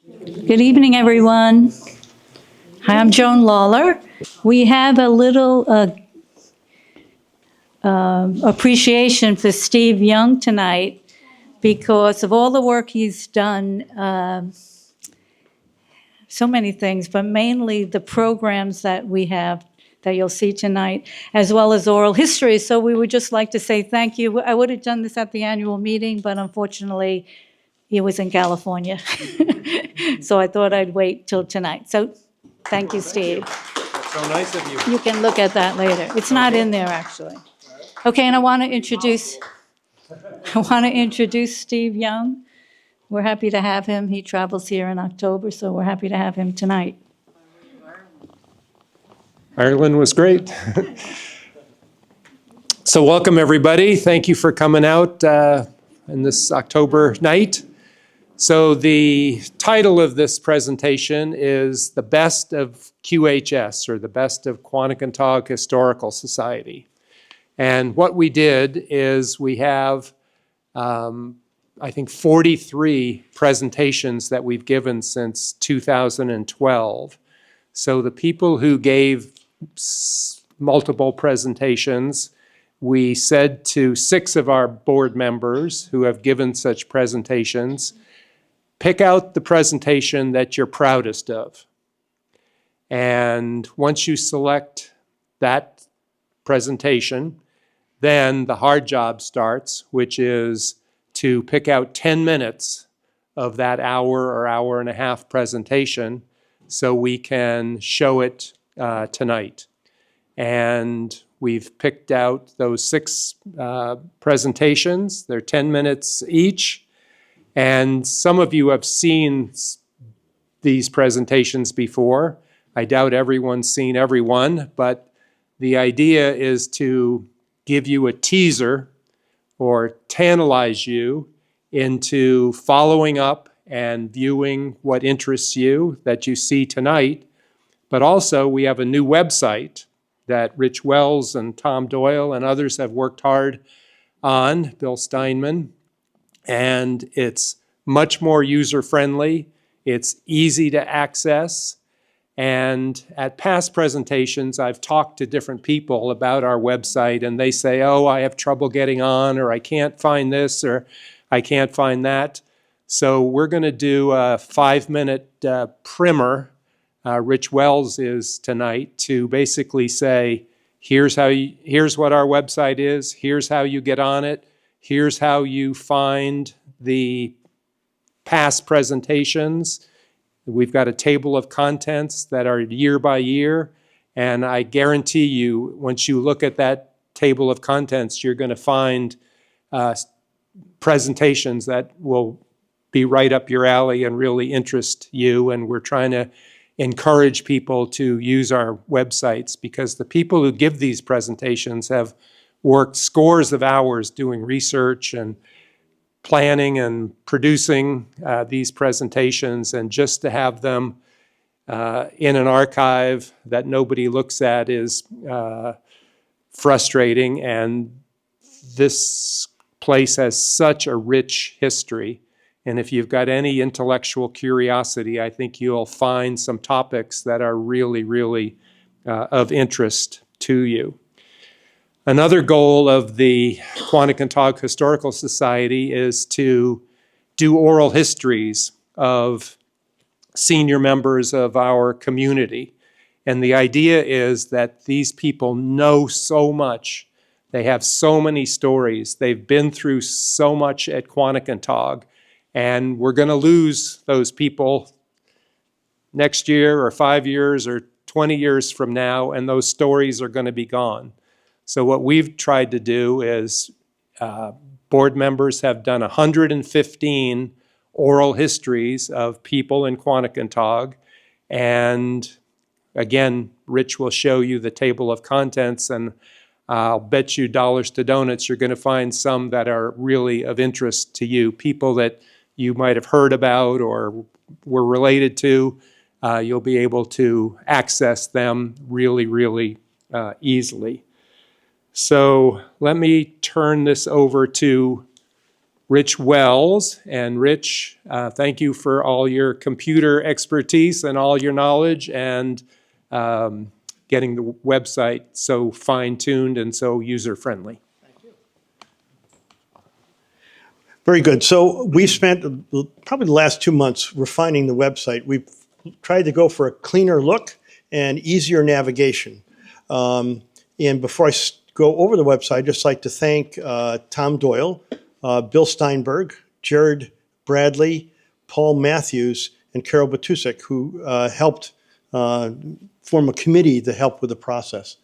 Good evening, everyone. Hi, I'm Joan Lawler. We have a little appreciation for Steve Young tonight because of all the work he's done, so many things, but mainly the programs that we have that you'll see tonight, as well as oral history. So we would just like to say thank you. I would have done this at the annual meeting, but unfortunately, he was in California. So I thought I'd wait till tonight. So thank you, Steve. That's so nice of you. You can look at that later. It's not in there, actually. Okay, and I want to introduce Steve Young. We're happy to have him. He travels here in October, so we're happy to have him tonight. Ireland was great. So welcome, everybody. Thank you for coming out in this October night. So the title of this presentation is The Best of QHS, or The Best of Quanticontog Historical Society. And what we did is we have, I think, 43 presentations that we've given since 2012. So the people who gave multiple presentations, we said to 6 of our board members who have given such presentations, pick out the presentation that you're proudest of. And once you select that presentation, then the hard job starts, which is to pick out 10 minutes of that hour or hour and a half presentation so we can show it tonight. And we've picked out those 6 presentations. They're 10 minutes each. And some of you have seen these presentations before. I doubt everyone's seen every one, but the idea is to give you a teaser or tantalize you into following up and viewing what interests you that you see tonight. But also we have a new website that Rich Wells and Tom Doyle and others have worked hard on, Bill Steinman, and it's much more user-friendly. It's easy to access. And at past presentations, I've talked to different people about our website, and they say, oh, I have trouble getting on, or I can't find this, or I can't find that. So we're going to do a 5-minute primer. Rich Wells is tonight to basically say, here's what our website is, here's how you get on it, here's how you find the past presentations. We've got a table of contents that are year by year, and I guarantee you, once you look at that table of contents, you're going to find presentations that will be right up your alley and really interest you, and we're trying to encourage people to use our websites because the people who give these presentations have worked scores of hours doing research and planning and producing these presentations, and just to have them in an archive that nobody looks at is frustrating. And this place has such a rich history. And if you've got any intellectual curiosity, I think you'll find some topics that are really, really of interest to you. Another goal of the Quanticontog Historical Society is to do oral histories of senior members of our community. And the idea is that these people know so much. They have so many stories. They've been through so much at Quanticontog. And we're going to lose those people next year or 5 years or 20 years from now, and those stories are going to be gone. So what we've tried to do is board members have done 115 oral histories of people in Quanticontog. And again, Rich will show you the table of contents, and I'll bet you dollars to donuts you're going to find some that are really of interest to you, people that you might have heard about or were related to. You'll be able to access them really, really easily. So let me turn this over to Rich Wells. And Rich, thank you for all your computer expertise and all your knowledge and getting the website so fine-tuned and so user-friendly. Very good. So we spent probably the last 2 months refining the website. We've tried to go for a cleaner look and easier navigation. And before I go over the website, I'd just like to thank Tom Doyle, Bill Steinberg, Jared Bradley, Paul Matthews, and Carol Batusik, who helped form a committee to help with the process.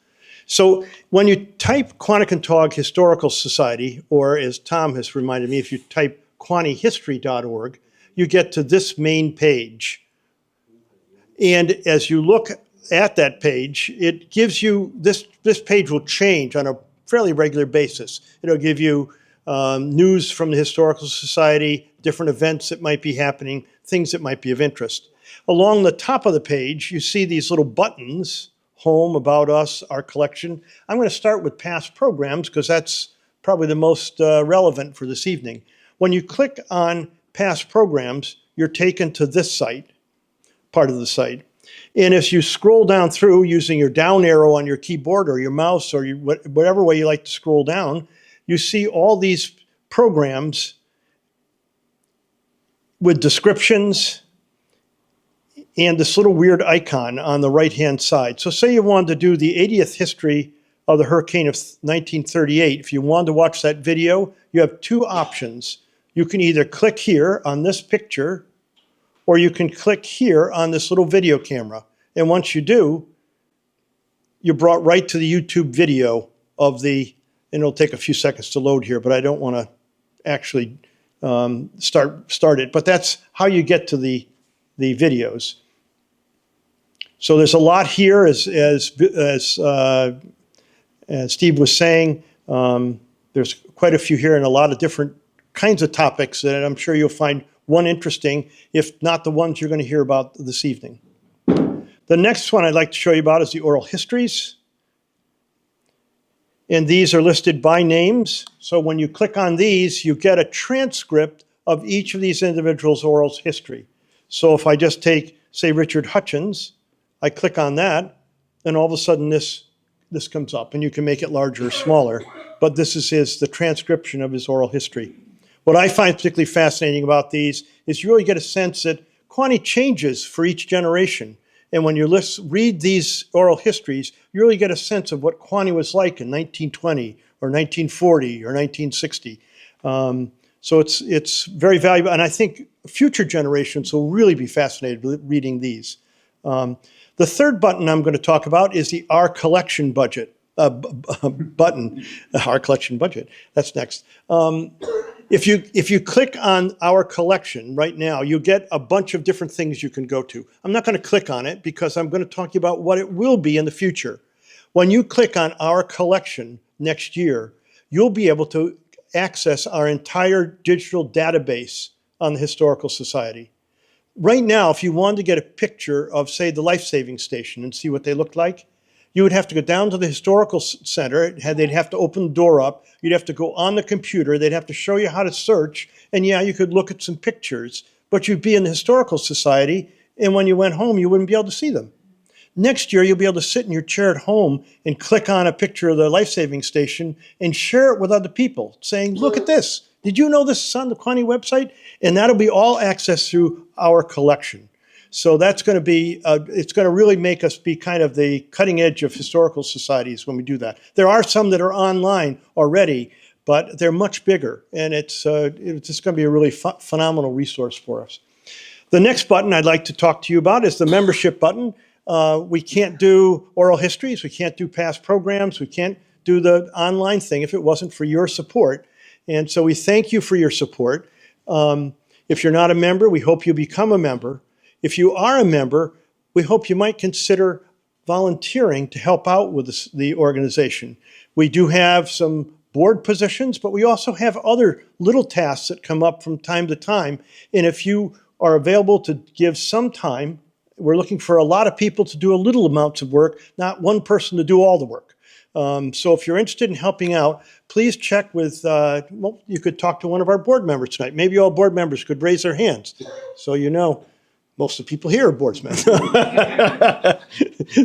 So when you type Quanticontog Historical Society, or as Tom has reminded me, if you type quantihistory.org, you get to this main page. And as you look at that page, it gives you, this page will change on a fairly regular basis. It'll give you news from the Historical Society, different events that might be happening, things that might be of interest. Along the top of the page, you see these little buttons: Home, About Us, Our Collection. I'm going to start with past programs because that's probably the most relevant for this evening. When you click on past programs, you're taken to this site, part of the site. And as you scroll down through using your down arrow on your keyboard or your mouse or whatever way you like to scroll down, you see all these programs with descriptions and this little weird icon on the right-hand side. So say you wanted to do the 80th history of the hurricane of 1938. If you wanted to watch that video, you have two options. You can either click here on this picture, or you can click here on this little video camera. And once you do, you're brought right to the YouTube video of the, and it'll take a few seconds to load here, but I don't want to actually start it. But that's how you get to the videos. So there's a lot here, as Steve was saying. There's quite a few here and a lot of different kinds of topics that I'm sure you'll find one interesting, if not the ones you're going to hear about this evening. The next one I'd like to show you about is the oral histories. And these are listed by names. So when you click on these, you get a transcript of each of these individuals' oral history. So if I just take, say, Richard Hutchins, I click on that, and all of a sudden this comes up, and you can make it larger or smaller. But this is the transcription of his oral history. What I find particularly fascinating about these is you really get a sense that Quanti changes for each generation. And when you read these oral histories, you really get a sense of what Quanti was like in 1920 or 1940 or 1960. So it's very valuable, and I think future generations will really be fascinated with reading these. The third button I'm going to talk about is the Our Collection budget button. Our Collection budget. That's next. If you click on Our Collection right now, you get a bunch of different things you can go to. I'm not going to click on it because I'm going to talk to you about what it will be in the future. When you click on Our Collection next year, you'll be able to access our entire digital database on the Historical Society. Right now, if you wanted to get a picture of, say, the life-saving station and see what they looked like, you would have to go down to the Historical Center. They'd have to open the door up. You'd have to go on the computer. They'd have to show you how to search. And yeah, you could look at some pictures, but you'd be in the Historical Society, and when you went home, you wouldn't be able to see them. Next year, you'll be able to sit in your chair at home and click on a picture of the life-saving station and share it with other people, saying, look at this. Did you know this is on the Quanti website? And that'll be all accessed through Our Collection. So that's going to be, it's going to really make us be kind of the cutting edge of historical societies when we do that. There are some that are online already, but they're much bigger. And it's just going to be a really phenomenal resource for us. The next button I'd like to talk to you about is the membership button. We can't do oral histories. We can't do past programs. We can't do the online thing if it wasn't for your support. And so we thank you for your support. If you're not a member, we hope you become a member. If you are a member, we hope you might consider volunteering to help out with the organization. We do have some board positions, but we also have other little tasks that come up from time to time. And if you are available to give some time, we're looking for a lot of people to do a little amounts of work, not one person to do all the work. So if you're interested in helping out, please check with, well, you could talk to one of our board members tonight. Maybe all board members could raise their hands. So you know, most of the people here are boardsmen.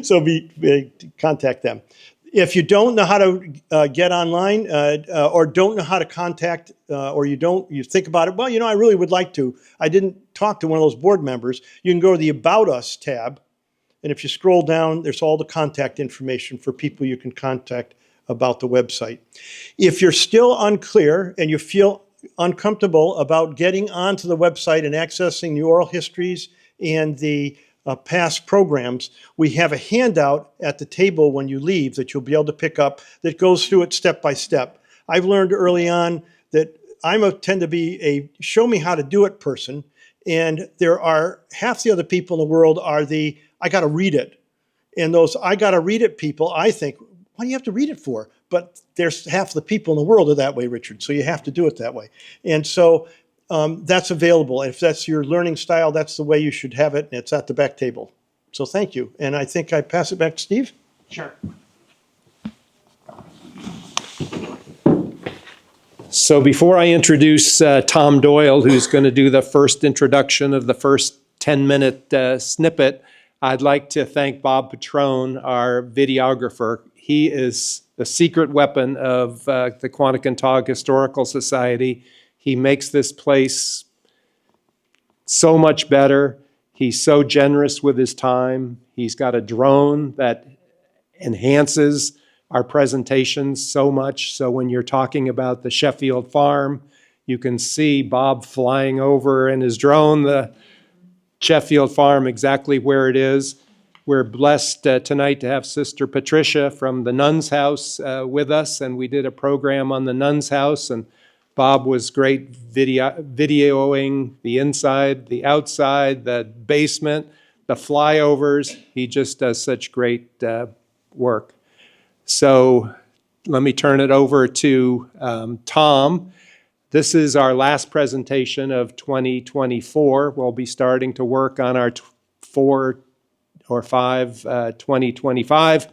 So contact them. If you don't know how to get online or don't know how to contact or you think about it, well, I really would like to. I didn't talk to one of those board members. You can go to the About Us tab. And if you scroll down, there's all the contact information for people you can contact about the website. If you're still unclear and you feel uncomfortable about getting onto the website and accessing the oral histories and the past programs, we have a handout at the table when you leave that you'll be able to pick up that goes through it step by step. I've learned early on that tend to be a show me how to do it person. And there are half the other people in the world are the I got to read it. And those I got to read it people, I think, what do you have to read it for? But there's half the people in the world are that way, Richard. So you have to do it that way. And so that's available. If that's your learning style, that's the way you should have it. And it's at the back table. So thank you. And I think I pass it back to Steve. Sure. So before I introduce Tom Doyle, who's going to do the first introduction of the first 10-minute snippet, I'd like to thank Bob Petrone, our videographer. He is the secret weapon of the Quanticontog Historical Society. He makes this place so much better. He's so generous with his time. He's got a drone that enhances our presentations so much. So when you're talking about the Sheffield farm, you can see Bob flying over in his drone, the Sheffield farm, exactly where it is. We're blessed tonight to have Sister Patricia from the Nuns House with us, and we did a program on the Nuns House, and Bob was great videoing the inside, the outside, the basement, the flyovers. He just does such great work. So let me turn it over to Tom. This is our last presentation of 2024. We'll be starting to work on our 4 or 5 2025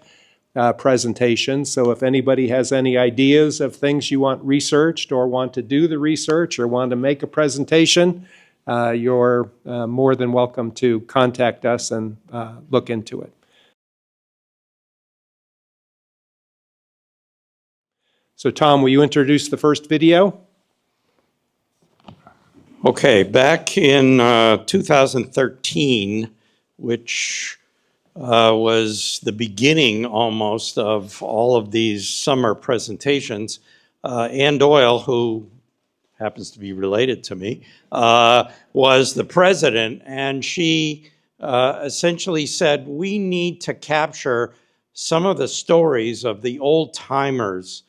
presentations. So if anybody has any ideas of things you want researched or want to do the research or want to make a presentation, you're more than welcome to contact us and look into it. So Tom, will you introduce the first video? Okay, back in 2013, which was the beginning almost of all of these summer presentations, Ann Doyle, who happens to be related to me, was the president, and she essentially said, we need to capture some of the stories of the old timers.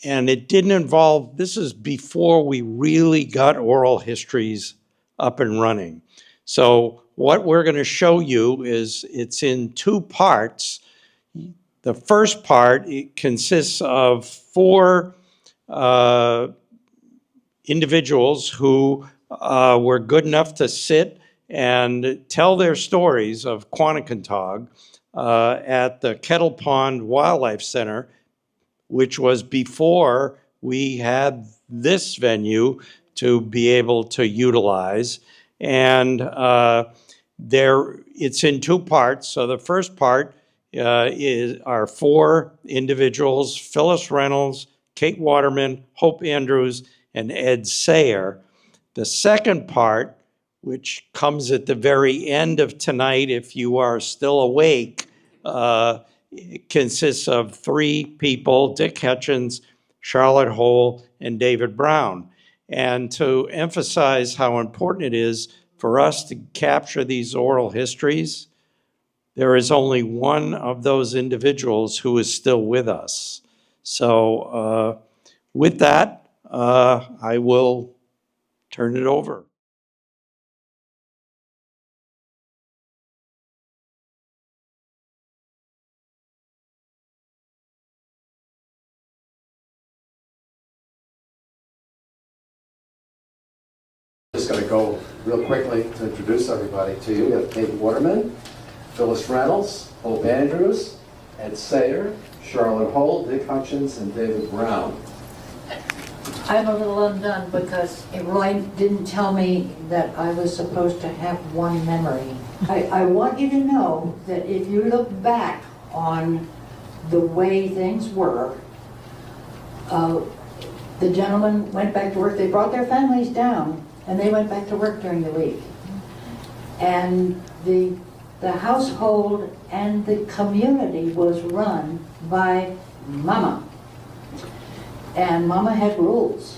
And it didn't involve, this is before we really got oral histories up and running. So what we're going to show you is it's in 2 parts. The first part, it consists of 4 individuals who were good enough to sit and tell their stories of Quanticontog at the Kettle Pond Wildlife Center, which was before we had this venue to be able to utilize. And it's in 2 parts. So the first part are 4 individuals: Phyllis Reynolds, Kate Waterman, Hope Andrews, and Ed Sayer. The second part, which comes at the very end of tonight, if you are still awake, it consists of 3 people: Dick Hutchins, Charlotte Hole, and David Brown. And to emphasize how important it is for us to capture these oral histories, there is only one of those individuals who is still with us. So with that, I will turn it over. Just going to go real quickly to introduce everybody to you. We have Kate Waterman, Phyllis Reynolds, Hope Andrews, Ed Sayer, Charlotte Holt, Dick Hutchins, and David Brown. I'm a little undone because Roy didn't tell me that I was supposed to have one memory. I want you to know that if you look back on the way things were, the gentlemen went back to work. They brought their families down and they went back to work during the week. And the household and the community was run by Mama. And Mama had rules.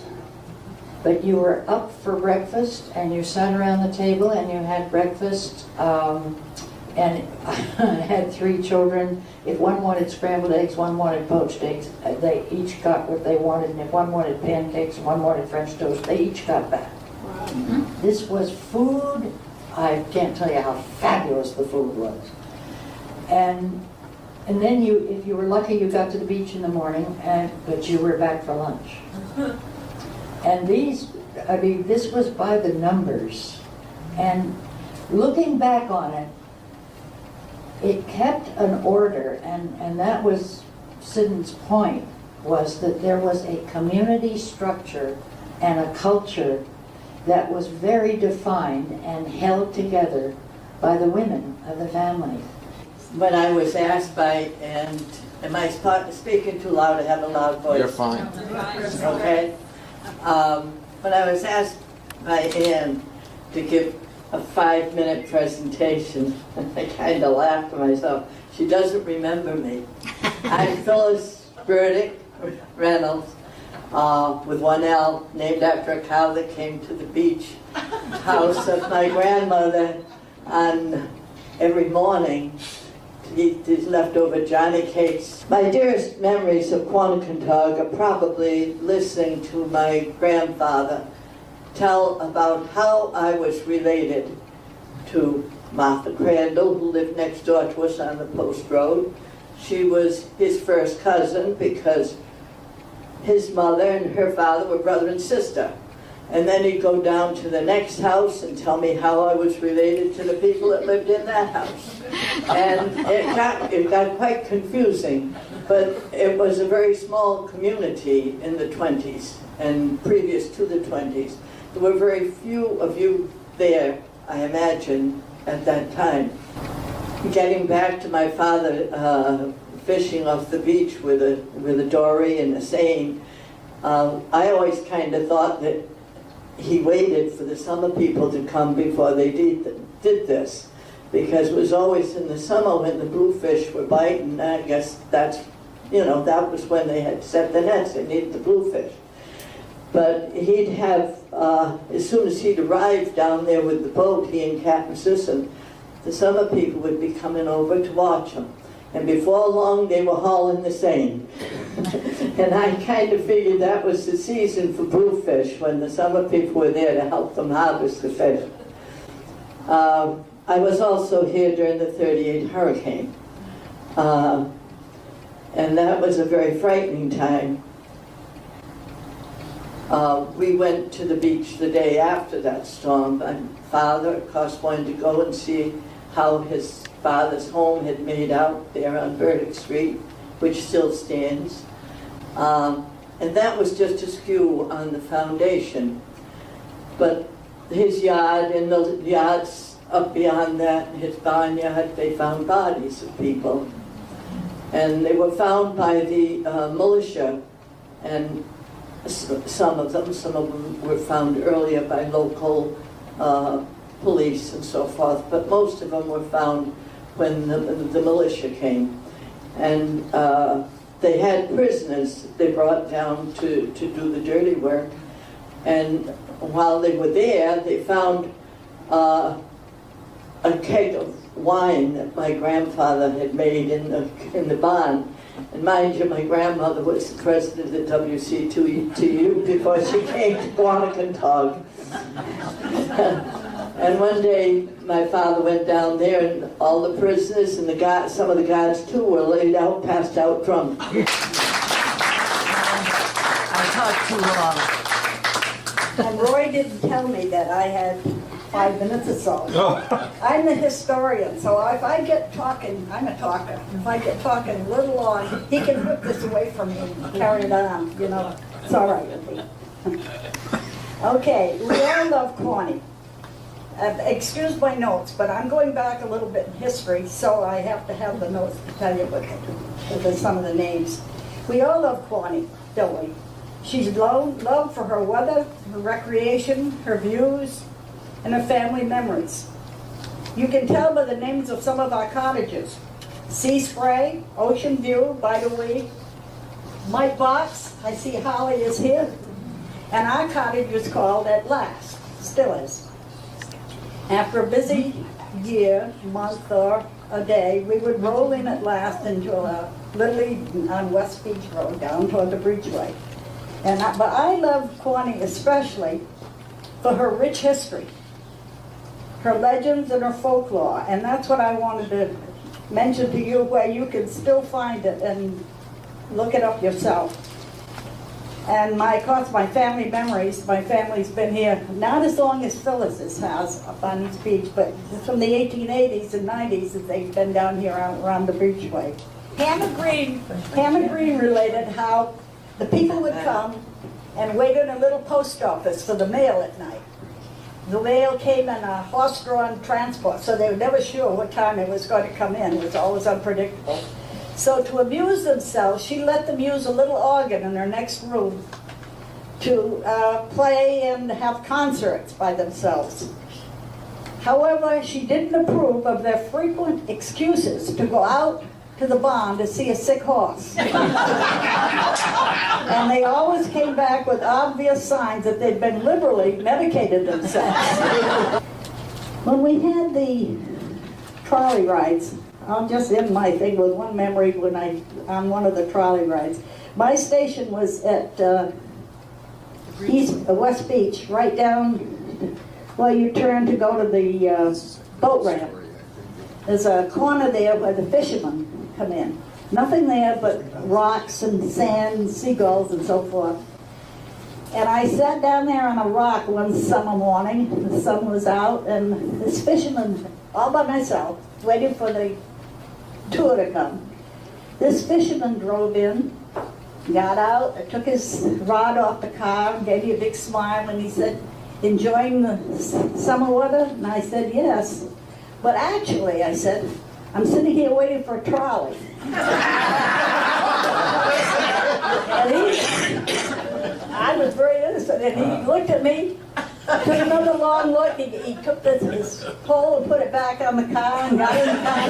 But you were up for breakfast and you sat around the table and you had breakfast. And I had 3 children. If one wanted scrambled eggs, one wanted poached eggs. They each got what they wanted. And if one wanted pancakes and one wanted French toast, they each got that. This was food. I can't tell you how fabulous the food was. And then if you were lucky, you got to the beach in the morning, but you were back for lunch. And this was by the numbers. And looking back on it, it kept an order, and that was Sidon's point, was that there was a community structure and a culture that was very defined and held together by the women of the family. When I was asked am I speaking too loud? I have a loud voice. You're fine. Okay. When I was asked by Ann to give a 5-minute presentation, I kind of laughed to myself. She doesn't remember me. I'm Phyllis Burdick Reynolds, with one L, named after a cow that came to the beach house of my grandmother on every morning to eat these leftover Johnny cakes. My dearest memories of Quanticontog are probably listening to my grandfather tell about how I was related to Martha Crandall, who lived next door to us on the Post Road. She was his first cousin because his mother and her father were brother and sister. And then he'd go down to the next house and tell me how I was related to the people that lived in that house. And it got quite confusing, but it was a very small community in the 20s and previous to the 20s. There were very few of you there, I imagine, at that time. Getting back to my father fishing off the beach with a dory and a seine, I always kind of thought that he waited for the summer people to come before they did this, because it was always in the summer when the bluefish were biting. I guess that was when they had set the nets. They needed the bluefish. But he'd have, as soon as he'd arrived down there with the boat, he and Captain Sisson, the summer people would be coming over to watch him. And before long, they were hauling the seine. And I kind of figured that was the season for bluefish, when the summer people were there to help them harvest the fish. I was also here during the '38 hurricane. And that was a very frightening time. We went to the beach the day after that storm. My father, of course, wanted to go and see how his father's home had made out there on Burdick Street, which still stands. And that was just a skew on the foundation. But his yard and the yards up beyond that, his barnyard, they found bodies of people. And they were found by the militia, and some of them were found earlier by local police and so forth, but most of them were found when the militia came. And they had prisoners they brought down to do the dirty work. And while they were there, they found a keg of wine that my grandfather had made in the barn. And mind you, my grandmother was the president of WCTU before she came to Quanticontog. And one day, my father went down there, and all the prisoners and some of the guards too, were laid out, passed out drunk. I talked too long. And Roy didn't tell me that I had 5 minutes or so. I'm the historian, so if I get talking, I'm a talker. If I get talking a little long, he can whip this away from me and carry it on, you know. It's all right with me. Okay, we all love Corny. Excuse my notes, but I'm going back a little bit in history, so I have to have the notes to tell you what some of the names. We all love Corny, don't we? She's loved for her weather, her recreation, her views, and her family memories. You can tell by the names of some of our cottages. Sea Spray, Ocean View, by the way. Mike Box, I see Holly is here. And our cottage was called At Last, still is. After a busy year, month, or a day, we would roll in at last into a Little Eden on West Beach Road down toward the Breachway. But I love Corny especially for her rich history, her legends and her folklore, and that's what I wanted to mention to you, where you can still find it and look it up yourself. And of course, my family memories, my family's been here, not as long as Phyllis's has up on East Beach, but from the 1880s and 90s that they've been down here around the Breachway. Hannah Green related how the people would come and wait in a little post office for the mail at night. The mail came in a horse-drawn transport, so they were never sure what time it was going to come in. It was always unpredictable. So to amuse themselves, she let them use a little organ in her next room to play and have concerts by themselves. However, she didn't approve of their frequent excuses to go out to the barn to see a sick horse. And they always came back with obvious signs that they'd been liberally medicated themselves. When we had the trolley rides, I'll just end my thing with one memory on one of the trolley rides. My station was at West Beach, right down where you turn to go to the boat ramp. There's a corner there where the fishermen come in. Nothing there but rocks and sand, seagulls and so forth. And I sat down there on a rock one summer morning, the sun was out, and this fisherman, all by myself, waiting for the tour to come. This fisherman drove in, got out, took his rod off the car, gave me a big smile, and he said, "Enjoying the summer weather?" And I said, "Yes." But actually, I said, "I'm sitting here waiting for a trolley." And I was very innocent, and he looked at me, took another long look, he took his pole and put it back on the car and got in the car.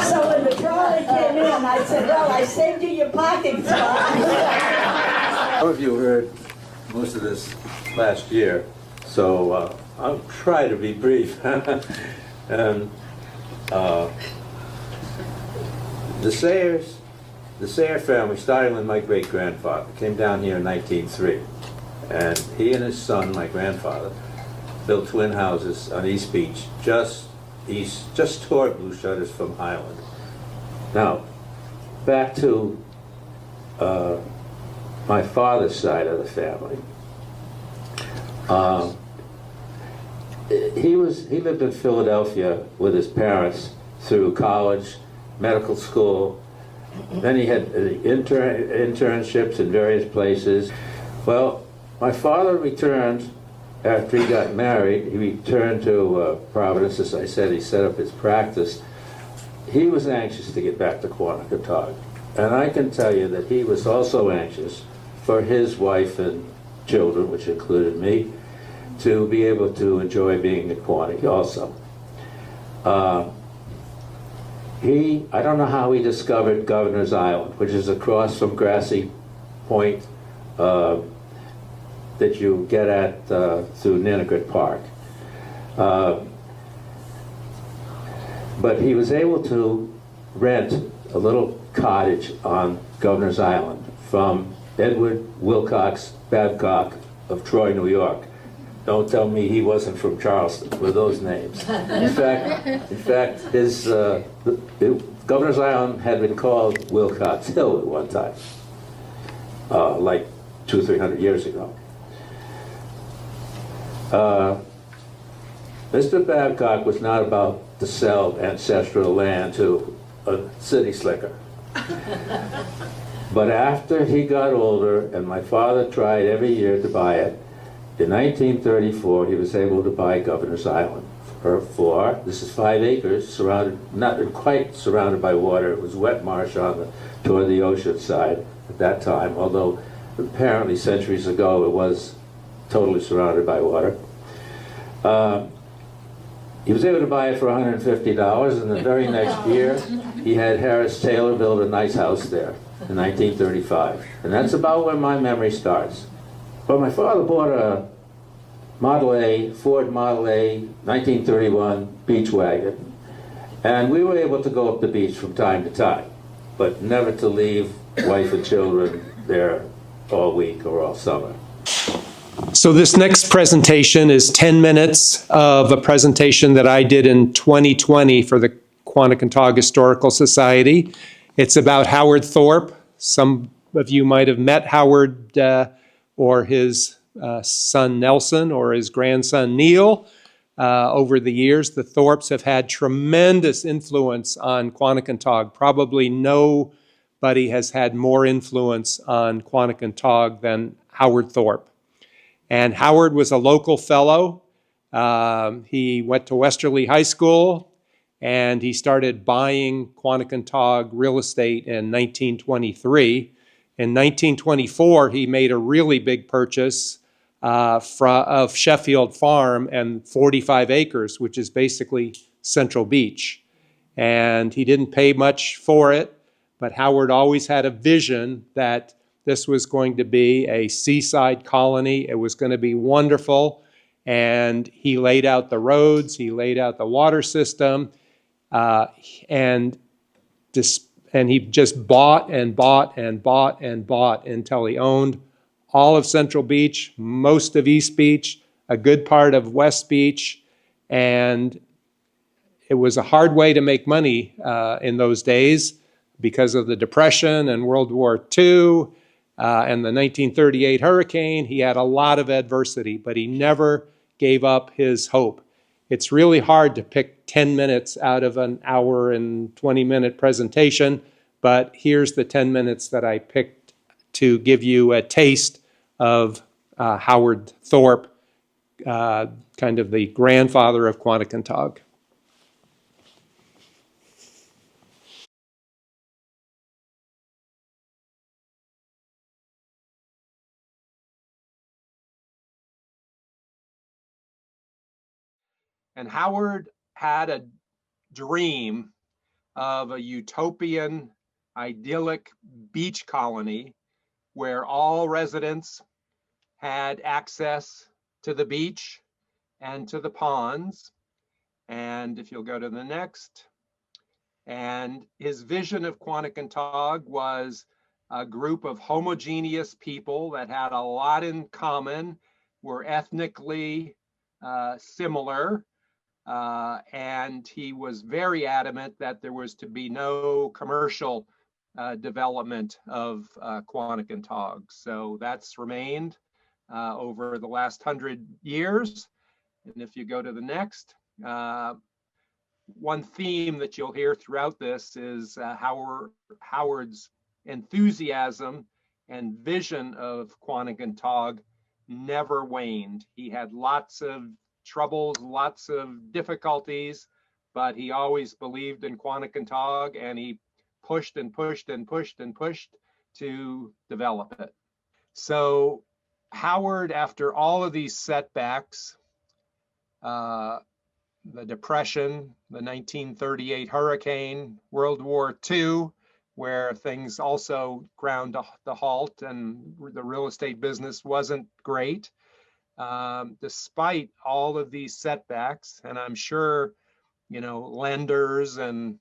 So when the trolley came in, I said, "Well, I saved you your parking spot." Some of you heard most of this last year, so I'll try to be brief. And the Sayre family, starting with my great-grandfather, came down here in 1903. And he and his son, my grandfather, built twin houses on East Beach, just toward Blue Shutters from Highland. Now, back to my father's side of the family. He lived in Philadelphia with his parents through college, medical school. Then he had internships in various places. Well, my father returned after he got married. He returned to Providence, as I said. He set up his practice. He was anxious to get back to Quanticook, and I can tell you that he was also anxious for his wife and children, which included me, to be able to enjoy being at Quanticook also. I don't know how he discovered Governor's Island, which is across from Grassy Point that you get at through Nantucket Park. But he was able to rent a little cottage on Governor's Island from Edward Wilcox Babcock of Troy, New York. Don't tell me he wasn't from Charleston with those names. In fact, his Governor's Island had been called Wilcox Hill at one time, like 200-300 years ago. Uh, Mr. Babcock was not about to sell ancestral land to a city slicker. But after he got older, and my father tried every year to buy it, in 1934 he was able to buy Governor's Island for this is 5 acres, surrounded, not quite surrounded by water. It was wet marsh toward the ocean side at that time, although apparently centuries ago it was totally surrounded by water. He was able to buy it for $150, and the very next year he had Harris Taylor build a nice house there in 1935. And that's about when my memory starts. But my father bought a Ford Model A 1931 beach wagon, and we were able to go up the beach from time to time, but never to leave wife and children there all week or all summer. So this next presentation is 10 minutes of a presentation that I did in 2020 for the Quanticontog Historical Society. It's about Howard Thorpe. Some of you might have met Howard or his son Nelson or his grandson Neil over the years. The Thorpes have had tremendous influence on Quanticontog. Probably nobody has had more influence on Quanticontog than Howard Thorpe. And Howard was a local fellow. He went to Westerly High School, and he started buying Quanticontog real estate in 1923. In 1924, he made a really big purchase of Sheffield Farm and 45 acres, which is basically Central Beach. And he didn't pay much for it, but Howard always had a vision that this was going to be a seaside colony. It was going to be wonderful. And he laid out the roads, he laid out the water system, and he just bought and bought and bought and bought until he owned all of Central Beach, most of East Beach, a good part of West Beach. And it was a hard way to make money in those days because of the Depression and World War II. And the 1938 hurricane. He had a lot of adversity, but he never gave up his hope. It's really hard to pick 10 minutes out of an hour and 20-minute presentation, but here's the 10 minutes that I picked to give you a taste of Howard Thorpe, kind of the grandfather of Quanticontog. And Howard had a dream of a utopian, idyllic beach colony where all residents had access to the beach and to the ponds. And if you'll go to the next. And his vision of Quanticontog was a group of homogeneous people that had a lot in common, were ethnically similar, and he was very adamant that there was to be no commercial development of Quanticontog. So that's remained over the last 100 years. And if you go to the next, one theme that you'll hear throughout this is Howard's enthusiasm and vision of Quanticontog never waned. He had lots of troubles, lots of difficulties, but he always believed in Quanticontog, and he pushed and pushed and pushed and pushed to develop it. So Howard, after all of these setbacks, the Depression, the 1938 hurricane, World War II, where things also ground to halt and the real estate business wasn't great. Despite all of these setbacks, and I'm sure, lenders and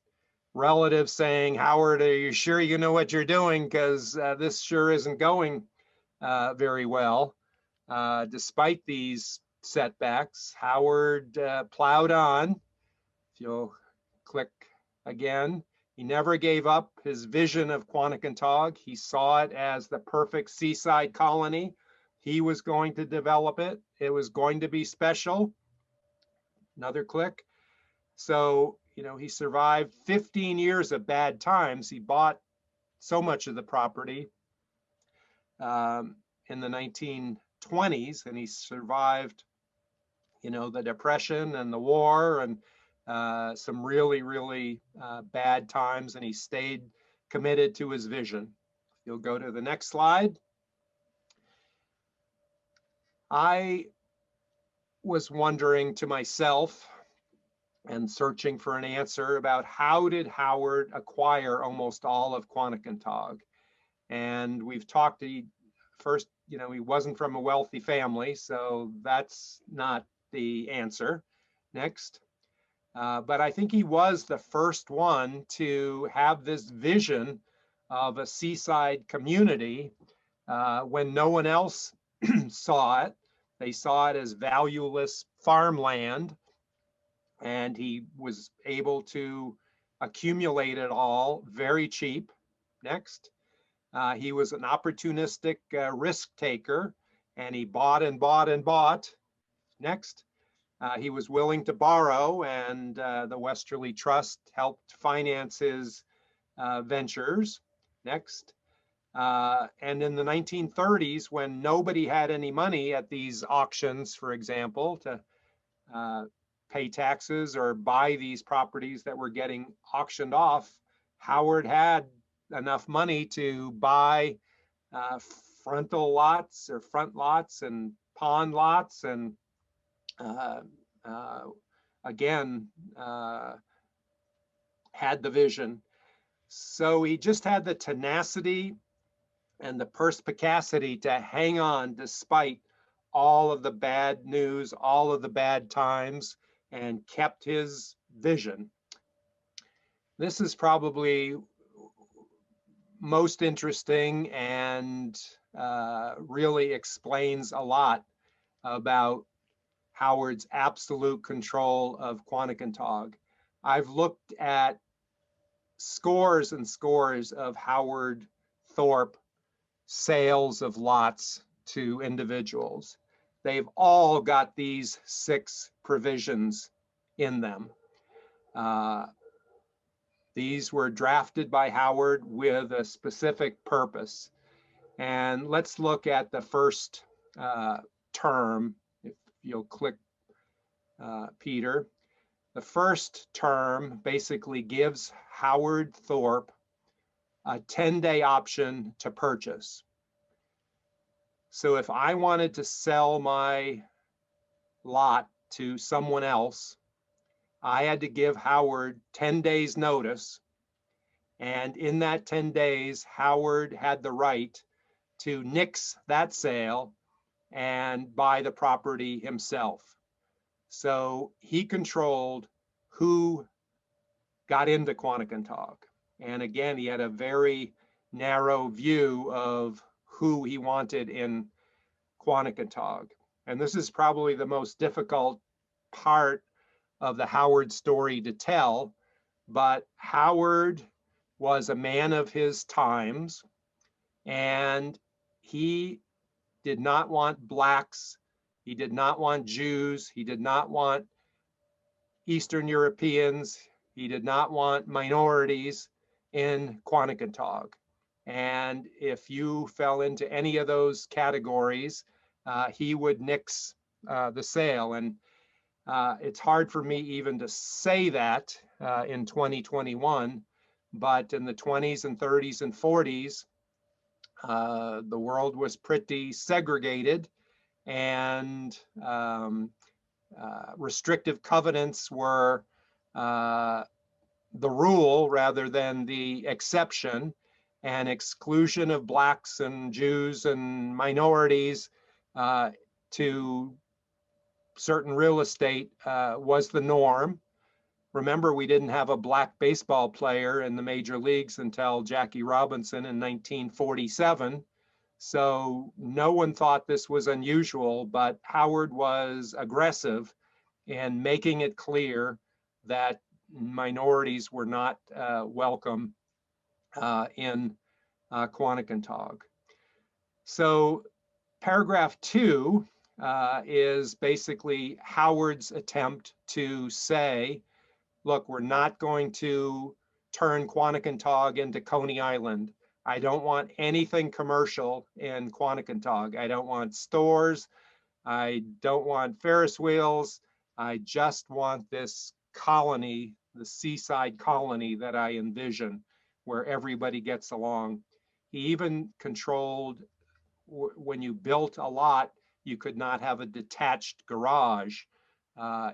relatives saying, Howard, are you sure you know what you're doing? Because this sure isn't going very well. Despite these setbacks, Howard plowed on. If you'll click again, he never gave up his vision of Quanticontog. He saw it as the perfect seaside colony He was going to develop it. It was going to be special. Another click. So, he survived 15 years of bad times. He bought so much of the property in the 1920s, and he survived, the Depression and the war and some really, really bad times, and he stayed committed to his vision. You'll go to the next slide. I was wondering to myself and searching for an answer about how did Howard acquire almost all of Quanticontog? And we've talked to first, he wasn't from a wealthy family, so that's not the answer. Next. But I think he was the first one to have this vision of a seaside community when no one else saw it. They saw it as valueless farmland, and he was able to accumulate it all very cheap. Next. He was an opportunistic risk taker, and he bought and bought and bought. Next. He was willing to borrow, and the Westerly Trust helped finance his ventures. Next. And in the 1930s, when nobody had any money at these auctions, for example, to pay taxes or buy these properties that were getting auctioned off, Howard had enough money to buy frontal lots or front lots and pond lots, and again, had the vision. So he just had the tenacity and the perspicacity to hang on despite all of the bad news, all of the bad times, and kept his vision. This is probably most interesting and really explains a lot about Howard's absolute control of Quanticontog. I've looked at scores and scores of Howard Thorpe sales of lots to individuals. They've all got these 6 provisions in them. These were drafted by Howard with a specific purpose. And let's look at the first term. If you'll click, Peter. The first term basically gives Howard Thorpe a 10-day option to purchase. So if I wanted to sell my lot to someone else, I had to give Howard 10 days notice. And in that 10 days, Howard had the right to nix that sale and buy the property himself. So he controlled who got into Quanticontog. And again, he had a very narrow view of who he wanted in Quanticontog. And this is probably the most difficult part of the Howard story to tell, but Howard was a man of his times, and he did not want blacks, he did not want Jews, he did not want Eastern Europeans, he did not want minorities in Quanticontog. And if you fell into any of those categories, he would nix the sale. And it's hard for me even to say that in 2021, but in the 20s and 30s and 40s, the world was pretty segregated, and restrictive covenants were the rule rather than the exception, and exclusion of blacks and Jews and minorities to certain real estate was the norm. Remember, we didn't have a black baseball player in the major leagues until Jackie Robinson in 1947. So no one thought this was unusual, but Howard was aggressive in making it clear that minorities were not welcome in Quanticontog. So Paragraph 2 is basically Howard's attempt to say, look, we're not going to turn Quanticontog into Coney Island. I don't want anything commercial in Quanticontog. I don't want stores. I don't want Ferris wheels. I just want this colony, the seaside colony that I envision, where everybody gets along. He even controlled when you built a lot, you could not have a detached garage.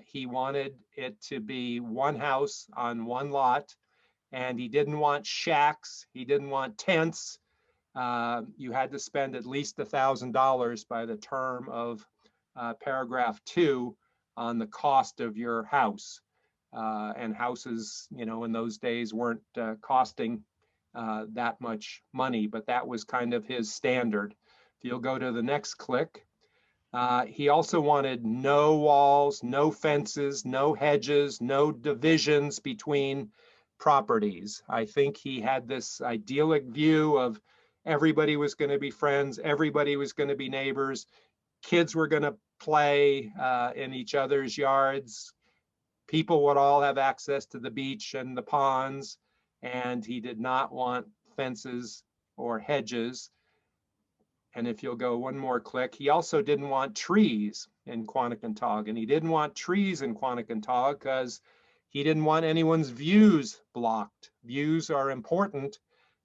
He wanted it to be one house on one lot, and he didn't want shacks. He didn't want tents. You had to spend at least $1,000 by the term of paragraph 2 on the cost of your house. And houses, in those days weren't costing that much money, but that was kind of his standard. If you'll go to the next click, he also wanted no walls, no fences, no hedges, no divisions between properties. I think he had this idyllic view of everybody was going to be friends, everybody was going to be neighbors, kids were going to play in each other's yards, people would all have access to the beach and the ponds, and he did not want fences or hedges. And if you'll go one more click, he also didn't want trees in Quanticontog, and he didn't want trees in Quanticontog because he didn't want anyone's views blocked. Views are important,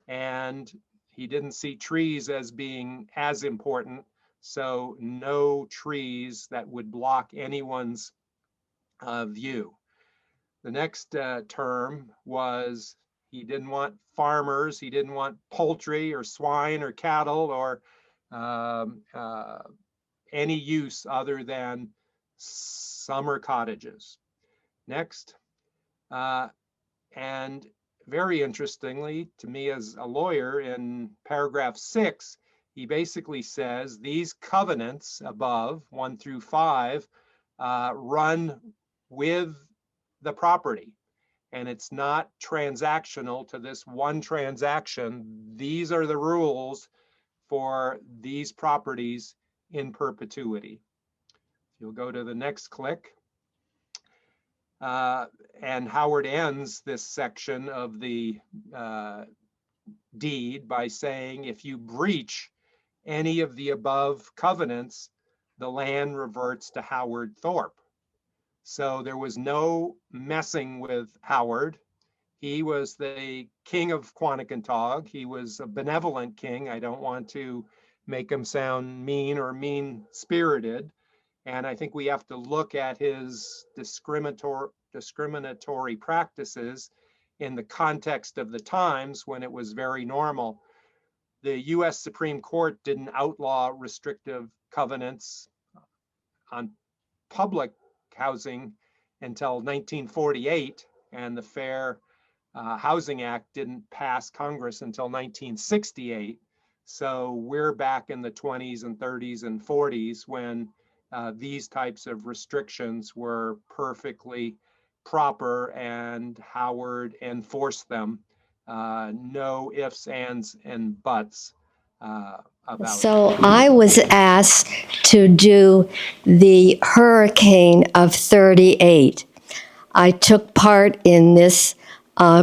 and he didn't see trees as being as important, so no trees that would block anyone's view. The next term was he didn't want farmers, he didn't want poultry or swine or cattle or any use other than summer cottages. Next. And very interestingly, to me as a lawyer, in paragraph 6, he basically says these covenants above, 1 through 5, run with the property. And it's not transactional to this one transaction. These are the rules for these properties in perpetuity. You'll go to the next click. And Howard ends this section of the deed by saying, if you breach any of the above covenants, the land reverts to Howard Thorpe. So there was no messing with Howard. He was the king of Quanticontog. He was a benevolent king. I don't want to make him sound mean or mean-spirited. And I think we have to look at his discriminatory practices in the context of the times when it was very normal. The US Supreme Court didn't outlaw restrictive covenants on public housing until 1948, and the Fair Housing Act didn't pass Congress until 1968. So we're back in the 20s and 30s and 40s when these types of restrictions were perfectly proper, and Howard enforced them. No ifs, ands, and buts about So I was asked to do the hurricane of 38. I took part in this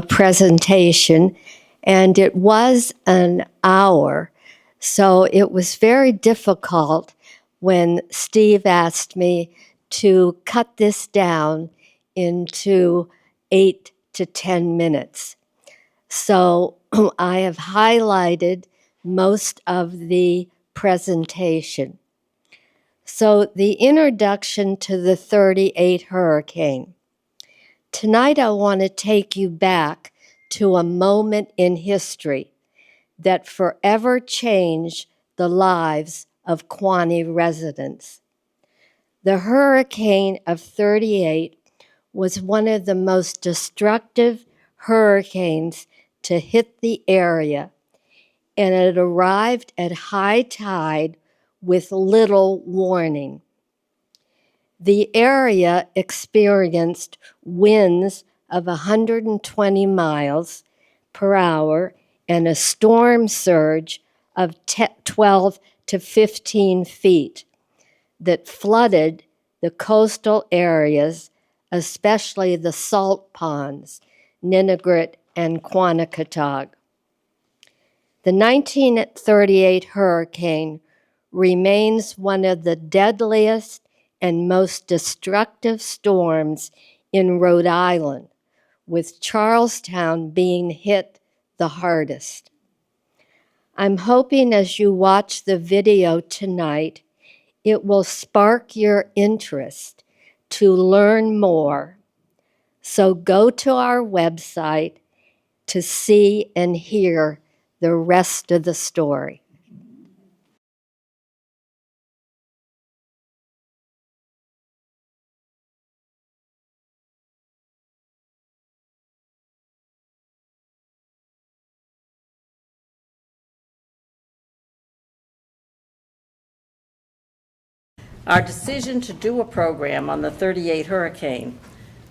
presentation, and it was an hour. So it was very difficult when Steve asked me to cut this down into 8 to 10 minutes. So I have highlighted most of the presentation. So the introduction to the 38 hurricane. Tonight I want to take you back to a moment in history that forever changed the lives of Quaney residents. The hurricane of 38 was one of the most destructive hurricanes to hit the area, and it arrived at high tide with little warning. The area experienced winds of 120 miles per hour and a storm surge of 12 to 15 feet that flooded the coastal areas, especially the salt ponds, Ninigret and Quanaketag. The 1938 hurricane remains one of the deadliest and most destructive storms in Rhode Island, with Charlestown being hit the hardest. I'm hoping as you watch the video tonight, it will spark your interest to learn more. So go to our website to see and hear the rest of the story. Our decision to do a program on the 38 hurricane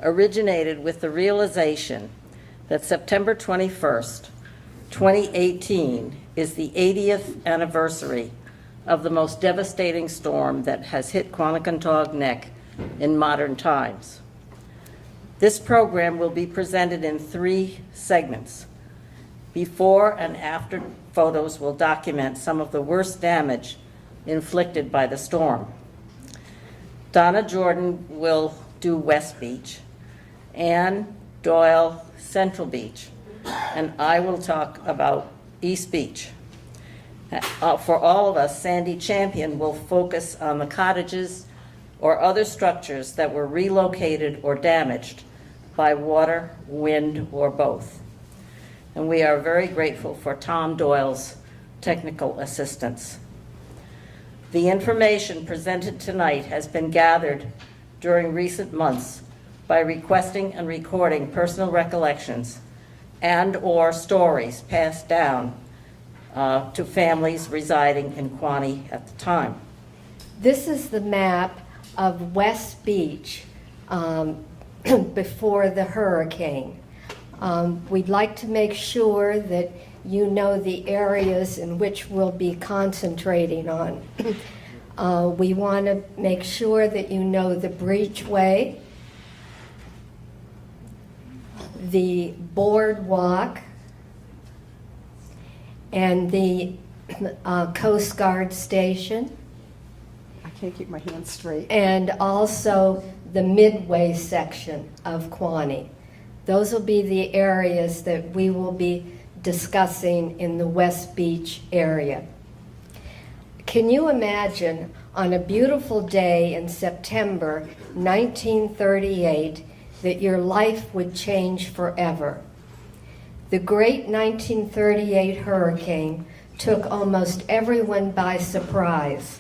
originated with the realization that September 21st, 2018 is the 80th anniversary of the most devastating storm that has hit Quanaketag Neck in modern times. This program will be presented in 3 segments. Before and after photos will document some of the worst damage inflicted by the storm. Donna Jordan will do West Beach, Ann Doyle Central Beach, and I will talk about East Beach. For all of us, Sandy Champion will focus on the cottages or other structures that were relocated or damaged by water, wind, or both. And we are very grateful for Tom Doyle's technical assistance. The information presented tonight has been gathered during recent months by requesting and recording personal recollections and/or stories passed down to families residing in Quaney at the time. This is the map of West Beach before the hurricane. We'd like to make sure that you know the areas in which we'll be concentrating on. We want to make sure that you know the breachway, the boardwalk, and the Coast Guard station, I can't keep my hands straight. and also the midway section of Quaney. Those will be the areas that we will be discussing in the West Beach area. Can you imagine on a beautiful day in September 1938 that your life would change forever? The great 1938 hurricane took almost everyone by surprise.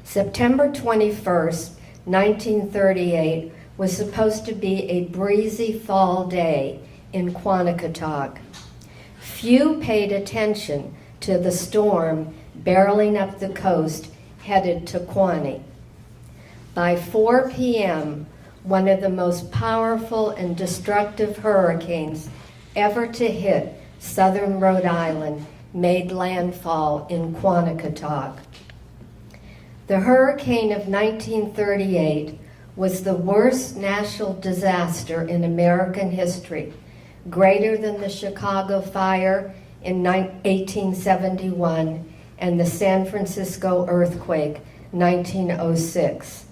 September 21st, 1938 was supposed to be a breezy fall day in Quanaketag. Few paid attention to the storm barreling up the coast headed to Quaney. By 4 p.m., one of the most powerful and destructive hurricanes ever to hit southern Rhode Island made landfall in Quanaketag. The hurricane of 1938 was the worst natural disaster in American history, greater than the Chicago fire in 1871 and the San Francisco earthquake, 1906.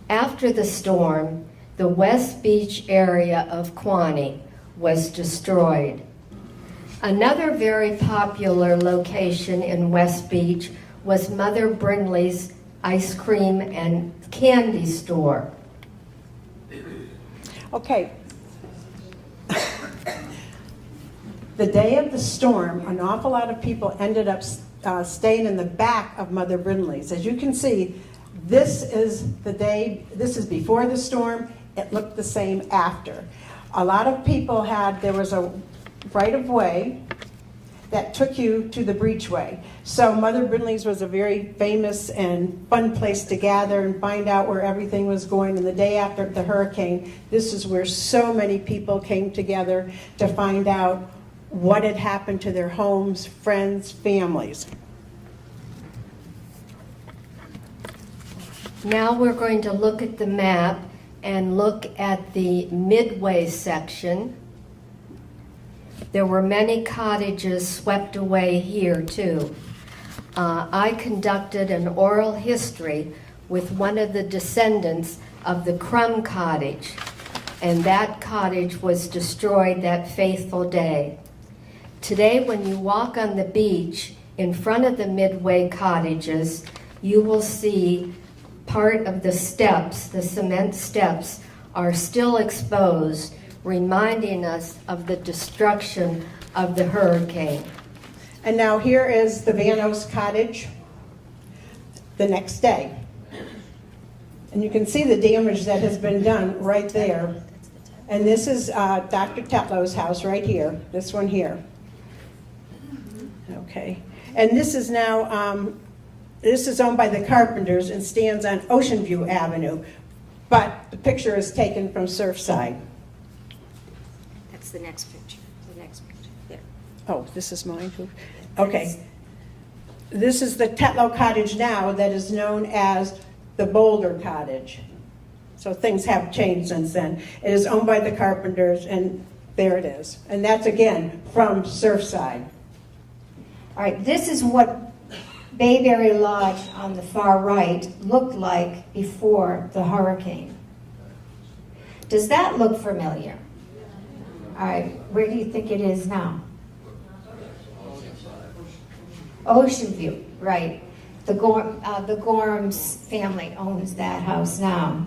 After the storm, the West Beach area of Quaney was destroyed. Another very popular location in West Beach was Mother Brindley's ice cream and candy store. Okay. The day of the storm, an awful lot of people ended up staying in the back of Mother Brindley's. As you can see, this is the day, this is before the storm. It looked the same after. A lot of people there was a right-of-way that took you to the breachway. So Mother Brindley's was a very famous and fun place to gather and find out where everything was going. And the day after the hurricane, this is where so many people came together to find out what had happened to their homes, friends, families. Now we're going to look at the map and look at the Midway section. There were many cottages swept away here too. I conducted an oral history with one of the descendants of the Crum cottage, and that cottage was destroyed that fateful day. Today, when you walk on the beach in front of the Midway cottages, you will see part of the steps, the cement steps, are still exposed, reminding us of the destruction of the hurricane. And now here is the Vanos cottage the next day. And you can see the damage that has been done right there. And this is Dr. Tetlow's house right here, this one here. Okay. And this is now, this is owned by the Carpenters and stands on Ocean View Avenue. But the picture is taken from Surfside. That's the next picture. The next picture. There. Oh, this is mine? Okay. This is the Tetlow cottage now that is known as the Boulder Cottage. So things have changed since then. It is owned by the Carpenters, and there it is. And that's, again, from Surfside. All right, this is what Bayberry Lodge on the far right looked like before the hurricane. Does that look familiar? All right, where do you think it is now? Ocean View, right. The Gorham's family owns that house now.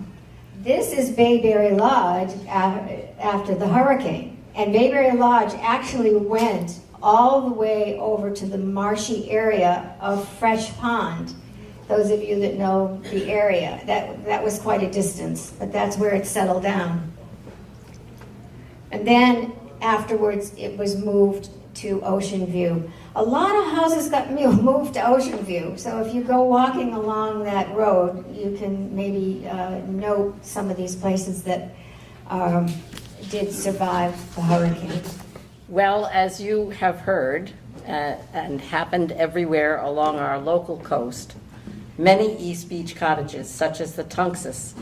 This is Bayberry Lodge after the hurricane. And Bayberry Lodge actually went all the way over to the marshy area of Fresh Pond. Those of you that know the area, that was quite a distance, but that's where it settled down. And then afterwards, it was moved to Ocean View. A lot of houses got moved to Ocean View, so if you go walking along that road, you can maybe note some of these places that did survive the hurricane. Well, as you have heard, and happened everywhere along our local coast, many East Beach cottages, such as the Tunxus,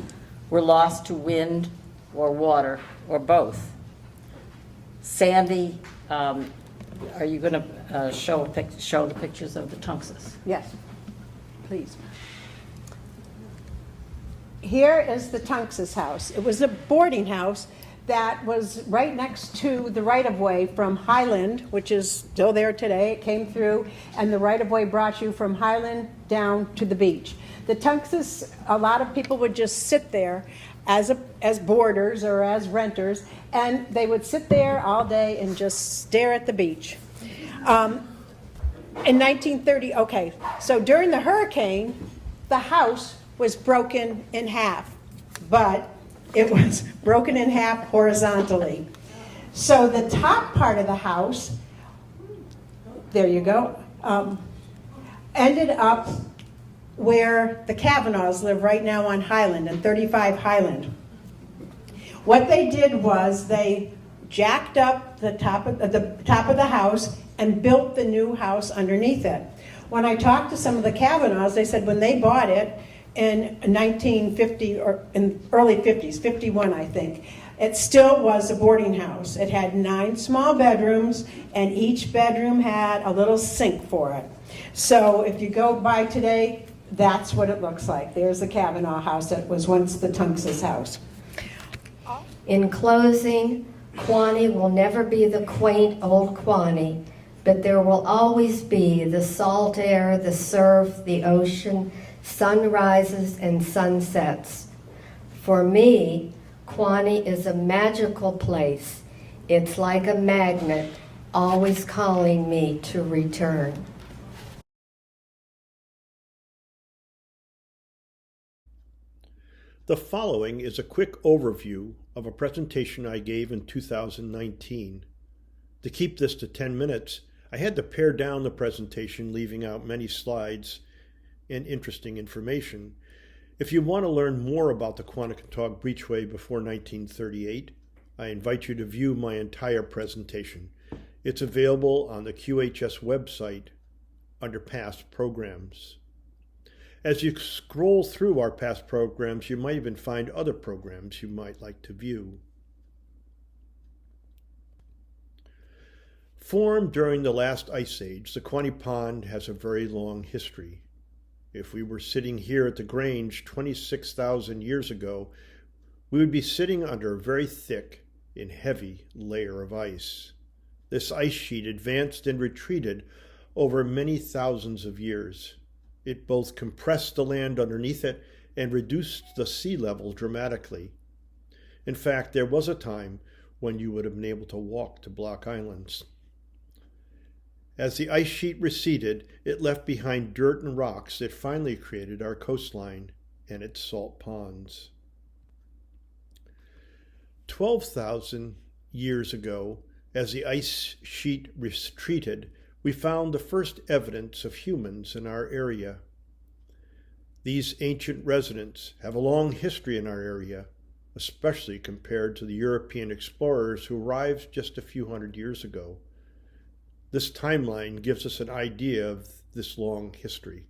were lost to wind or water or both. Sandy, are you going to show the pictures of the Tunxus? Yes, please. Here is the Tunxus house. It was a boarding house that was right next to the right-of-way from Highland, which is still there today. It came through, and the right-of-way brought you from Highland down to the beach. The Tunxus, a lot of people would just sit there as boarders or as renters, and they would sit there all day and just stare at the beach. In 1930, okay, so during the hurricane, the house was broken in half, but it was broken in half horizontally. So the top part of the house, there you go, ended up where the Kavanaughs live right now on Highland, and 35 Highland. What they did was they jacked up the top of the house and built the new house underneath it. When I talked to some of the Kavanaughs, they said when they bought it in 1950 or in early 50s, 51 I think, it still was a boarding house. It had 9 small bedrooms, and each bedroom had a little sink for it. So if you go by today, that's what it looks like. There's the Kavanaugh house that was once the Tunxus house. In closing, Quaney will never be the quaint old Quaney, but there will always be the salt air, the surf, the ocean, sunrises and sunsets. For me, Quaney is a magical place. It's like a magnet, always calling me to return. The following is a quick overview of a presentation I gave in 2019. To keep this to 10 minutes, I had to pare down the presentation, leaving out many slides and interesting information. If you want to learn more about the Quanticontog Breachway before 1938, I invite you to view my entire presentation. It's available on the QHS website under past programs. As you scroll through our past programs, you might even find other programs you might like to view. Formed during the last ice age, the Quaney Pond has a very long history. If we were sitting here at the Grange 26,000 years ago, we would be sitting under a very thick and heavy layer of ice. This ice sheet advanced and retreated over many thousands of years. It both compressed the land underneath it and reduced the sea level dramatically. In fact, there was a time when you would have been able to walk to Block Islands. As the ice sheet receded, it left behind dirt and rocks that finally created our coastline and its salt ponds. 12,000 years ago, as the ice sheet retreated, we found the first evidence of humans in our area. These ancient residents have a long history in our area, especially compared to the European explorers who arrived just a few hundred years ago. This timeline gives us an idea of this long history.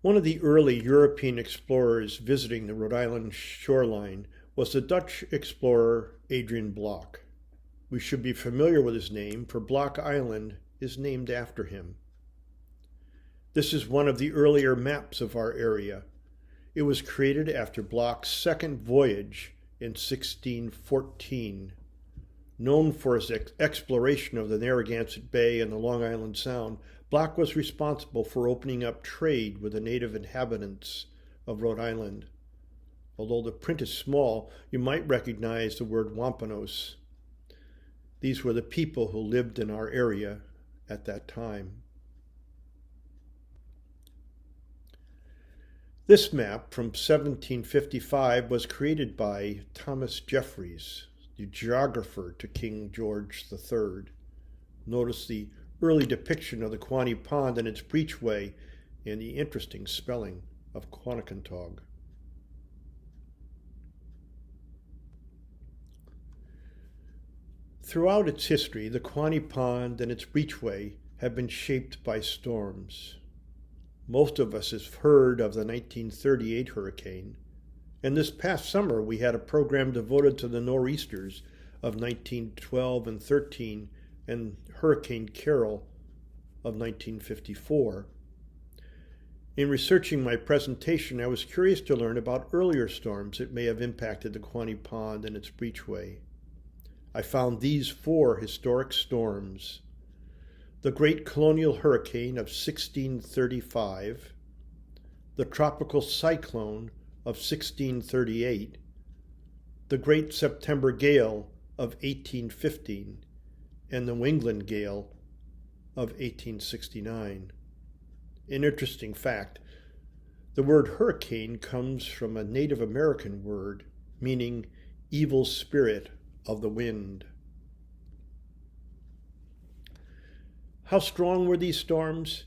One of the early European explorers visiting the Rhode Island shoreline was the Dutch explorer Adrian Block. We should be familiar with his name, for Block Island is named after him. This is one of the earlier maps of our area. It was created after Block's second voyage in 1614. Known for his exploration of the Narragansett Bay and the Long Island Sound, Block was responsible for opening up trade with the native inhabitants of Rhode Island. Although the print is small, you might recognize the word Wampanos. These were the people who lived in our area at that time. This map from 1755 was created by Thomas Jeffreys, the geographer to King George III. Notice the early depiction of the Quaney Pond and its breachway and the interesting spelling of Quanakantog. Throughout its history, the Quaney Pond and its breachway have been shaped by storms. Most of us have heard of the 1938 hurricane, and this past summer we had a program devoted to the nor'easters of 1912 and 13 and Hurricane Carol of 1954. In researching my presentation, I was curious to learn about earlier storms that may have impacted the Quaney Pond and its breachway. I found these 4 historic storms: the Great Colonial Hurricane of 1635, the Tropical Cyclone of 1638, the Great September Gale of 1815, and the New England Gale of 1869. An interesting fact, the word hurricane comes from a Native American word meaning evil spirit of the wind. How strong were these storms?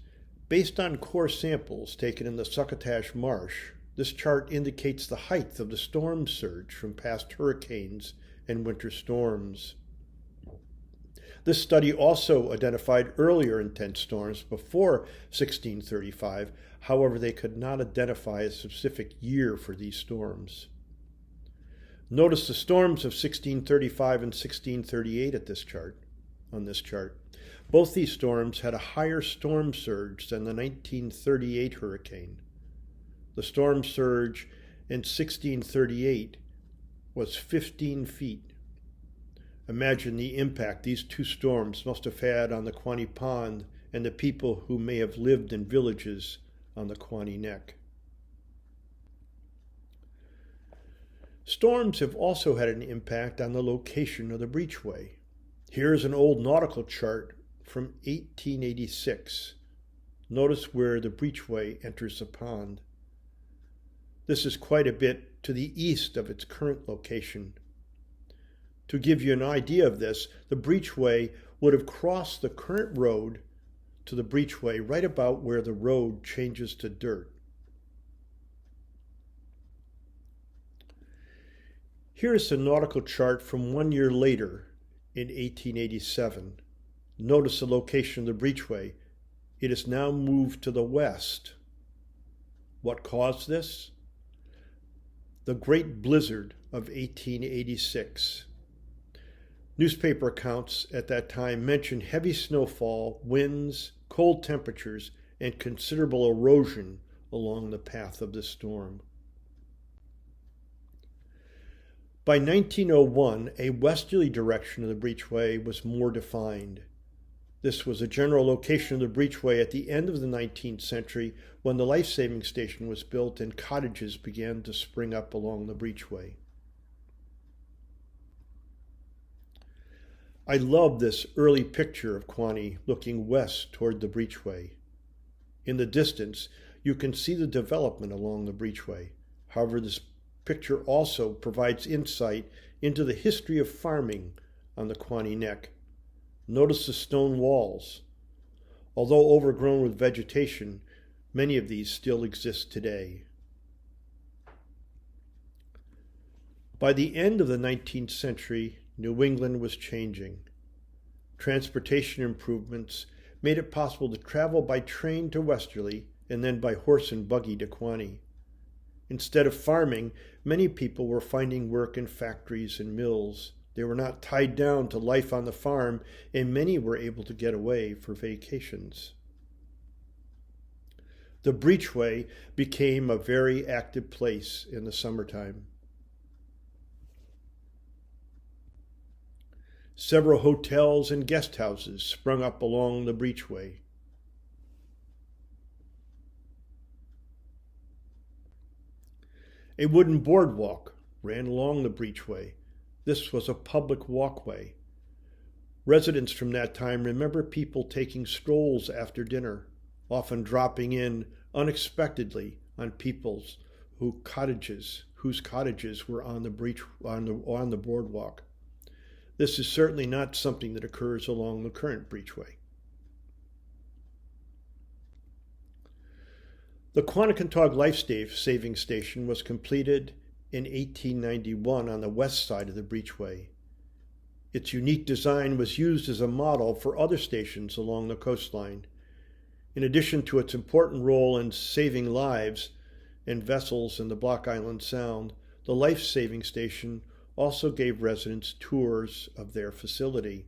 Based on core samples taken in the Succotash Marsh, this chart indicates the height of the storm surge from past hurricanes and winter storms. This study also identified earlier intense storms before 1635. However, they could not identify a specific year for these storms. Notice the storms of 1635 and 1638 on this chart. Both these storms had a higher storm surge than the 1938 hurricane. The storm surge in 1638 was 15 feet. Imagine the impact these 2 storms must have had on the Quaney Pond and the people who may have lived in villages on the Quaney Neck. Storms have also had an impact on the location of the breachway. Here's an old nautical chart from 1886. Notice where the breachway enters the pond. This is quite a bit to the east of its current location. To give you an idea of this, the breachway would have crossed the current road to the breachway right about where the road changes to dirt. Here is the nautical chart from 1 year later in 1887. Notice the location of the breachway. It is now moved to the west. What caused this? The Great Blizzard of 1886. Newspaper accounts at that time mentioned heavy snowfall, winds, cold temperatures, and considerable erosion along the path of the storm. By 1901, a westerly direction of the breachway was more defined. This was a general location of the breachway at the end of the 19th century when the life-saving station was built and cottages began to spring up along the breachway. I love this early picture of Quaney looking west toward the breachway. In the distance, you can see the development along the breachway. However, this picture also provides insight into the history of farming on the Quaney Neck. Notice the stone walls. Although overgrown with vegetation, many of these still exist today. By the end of the 19th century, New England was changing. Transportation improvements made it possible to travel by train to Westerly and then by horse and buggy to Quaney. Instead of farming, many people were finding work in factories and mills. They were not tied down to life on the farm, and many were able to get away for vacations. The breachway became a very active place in the summertime. Several hotels and guest houses sprung up along the breachway. A wooden boardwalk ran along the breachway. This was a public walkway. Residents from that time remember people taking strolls after dinner, often dropping in unexpectedly on people's whose cottages were on the boardwalk. This is certainly not something that occurs along the current breachway. The Quanticontog Life-Saving Station was completed in 1891 on the west side of the breachway. Its unique design was used as a model for other stations along the coastline. In addition to its important role in saving lives and vessels in the Block Island Sound, the life-saving station also gave residents tours of their facility.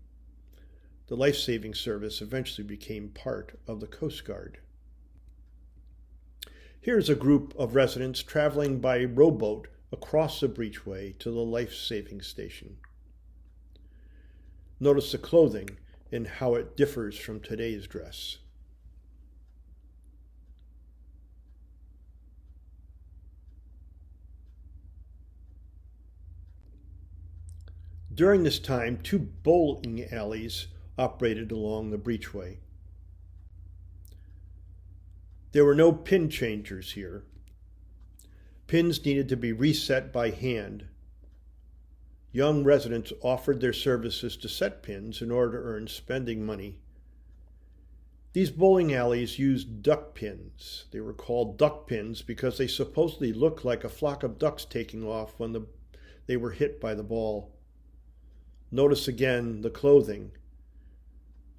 The life-saving service eventually became part of the Coast Guard. Here's a group of residents traveling by rowboat across the breachway to the life-saving station. Notice the clothing and how it differs from today's dress. During this time, 2 bowling alleys operated along the breachway. There were no pin changers here. Pins needed to be reset by hand. Young residents offered their services to set pins in order to earn spending money. These bowling alleys used duck pins. They were called duck pins because they supposedly looked like a flock of ducks taking off when they were hit by the ball. Notice again the clothing.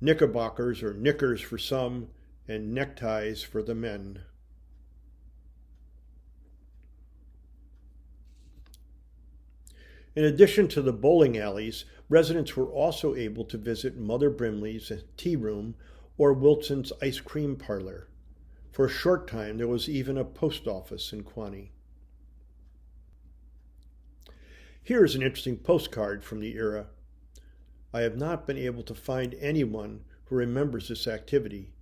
Knickerbockers or knickers for some, and neckties for the men. In addition to the bowling alleys, residents were also able to visit Mother Brimley's tea room or Wilson's ice cream parlor. For a short time, there was even a post office in Quaney. Here is an interesting postcard from the era. I have not been able to find anyone who remembers this activity.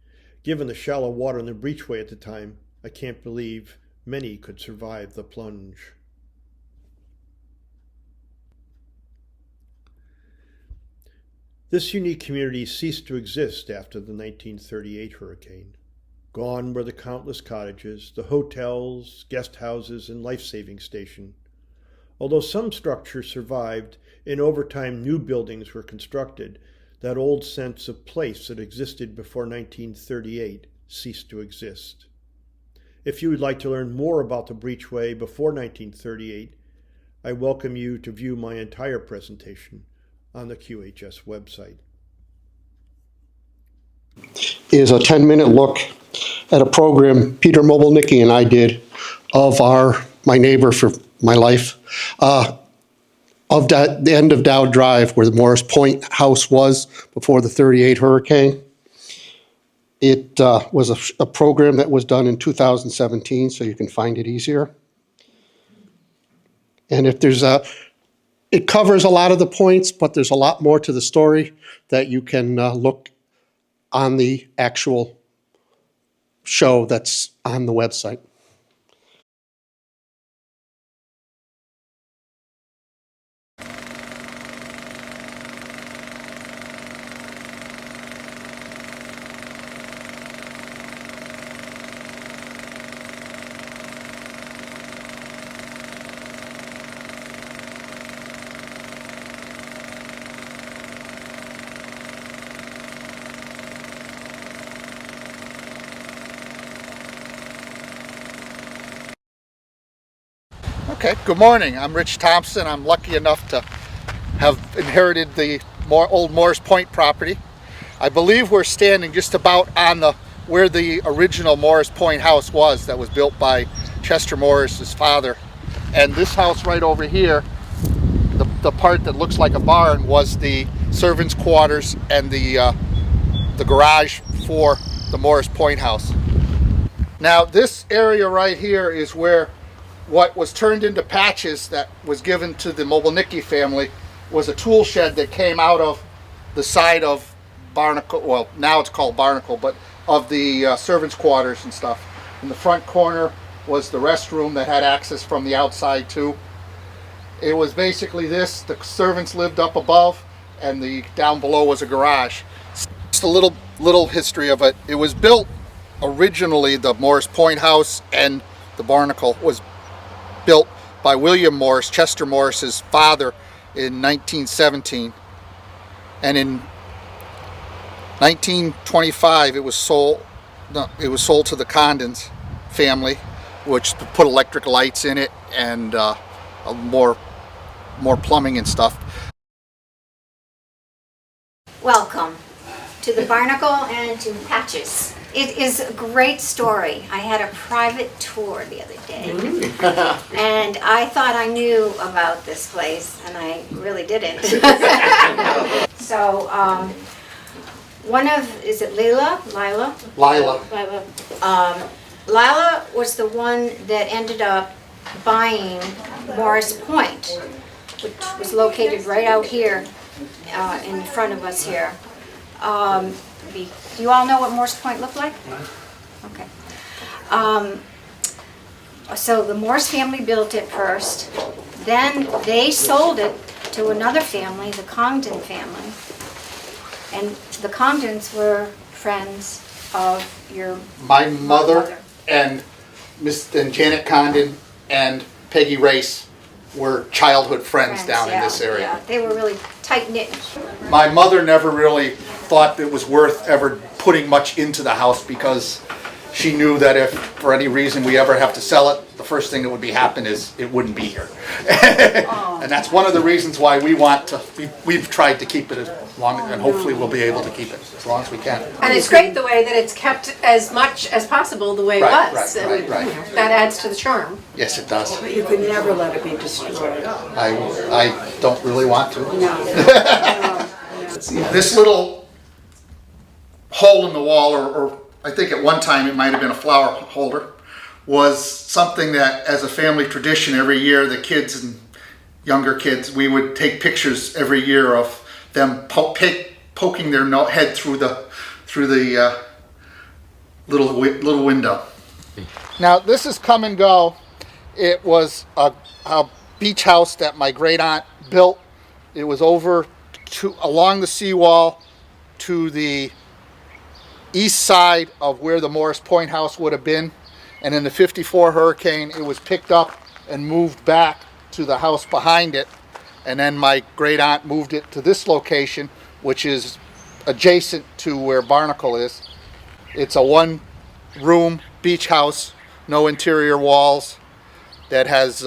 Given the shallow water in the breachway at the time, I can't believe many could survive the plunge. This unique community ceased to exist after the 1938 hurricane. Gone were the countless cottages, the hotels, guest houses, and life-saving station. Although some structures survived and over time new buildings were constructed, that old sense of place that existed before 1938 ceased to exist. If you would like to learn more about the breachway before 1938, I welcome you to view my entire presentation on the QHS website. Is a 10-minute look at a program Peter Mobilnicki and I did of my neighbor for my life, of the end of Dow Drive where the Morris Point house was before the 38 hurricane. It was a program that was done in 2017, so you can find it easier. And if there's it covers a lot of the points, but there's a lot more to the story that you can look on the actual show that's on the website. Okay, good morning. I'm Rich Thompson. I'm lucky enough to have inherited the old Morris Point property. I believe we're standing just about on where the original Morris Point house was that was built by Chester Morris's father. And this house right over here, the part that looks like a barn, was the servants' quarters and the garage for the Morris Point house. Now this area right here is where what was turned into patches that was given to the Mobilnicki family was a tool shed that came out of the side of Barnacle, well now it's called Barnacle, but of the servants' quarters and stuff. In the front corner was the restroom that had access from the outside too. It was basically this, the servants lived up above and the down below was a garage. Just a little history of it. It was built originally, the Morris Point house and the Barnacle was built by William Morris, Chester Morris's father, in 1917, and in 1925 it was sold to the Condons family, which put electric lights in it and more plumbing and stuff. Welcome to the Barnacle and to Patches. It is a great story. I had a private tour the other day, and I thought I knew about this place, and I really didn't. So, is it Lila? Lila was the one that ended up buying Morris Point, which was located right out here in front of us here. Do you all know what Morris Point looked like? Okay. So the Morris family built it first. Then they sold it to another family, the Congdon family. And the Congdons were friends of my mother and Janet Condon and Peggy Race were childhood friends down in this area. Yeah, they were really tight-knit. My mother never really thought it was worth ever putting much into the house because she knew that if for any reason we ever have to sell it, the first thing that would happen is it wouldn't be here. And that's one of the reasons why we've tried to keep it as long, and hopefully we'll be able to keep it as long as we can. And it's great the way that it's kept as much as possible the way it was. Right. That adds to the charm. Yes, it does. But you could never let it be destroyed. I don't really want to. No. This little hole in the wall, or I think at one time it might have been a flower holder, was something that as a family tradition every year, the kids and younger kids, we would take pictures every year of them poking their head through the little window. Now this is come and go. It was a beach house that my great aunt built. It was over along the seawall to the east side of where the Morris Point house would have been. And in the '54 hurricane, it was picked up and moved back to the house behind it. And then my great aunt moved it to this location, which is adjacent to where Barnacle is. It's a one-room beach house, no interior walls, that has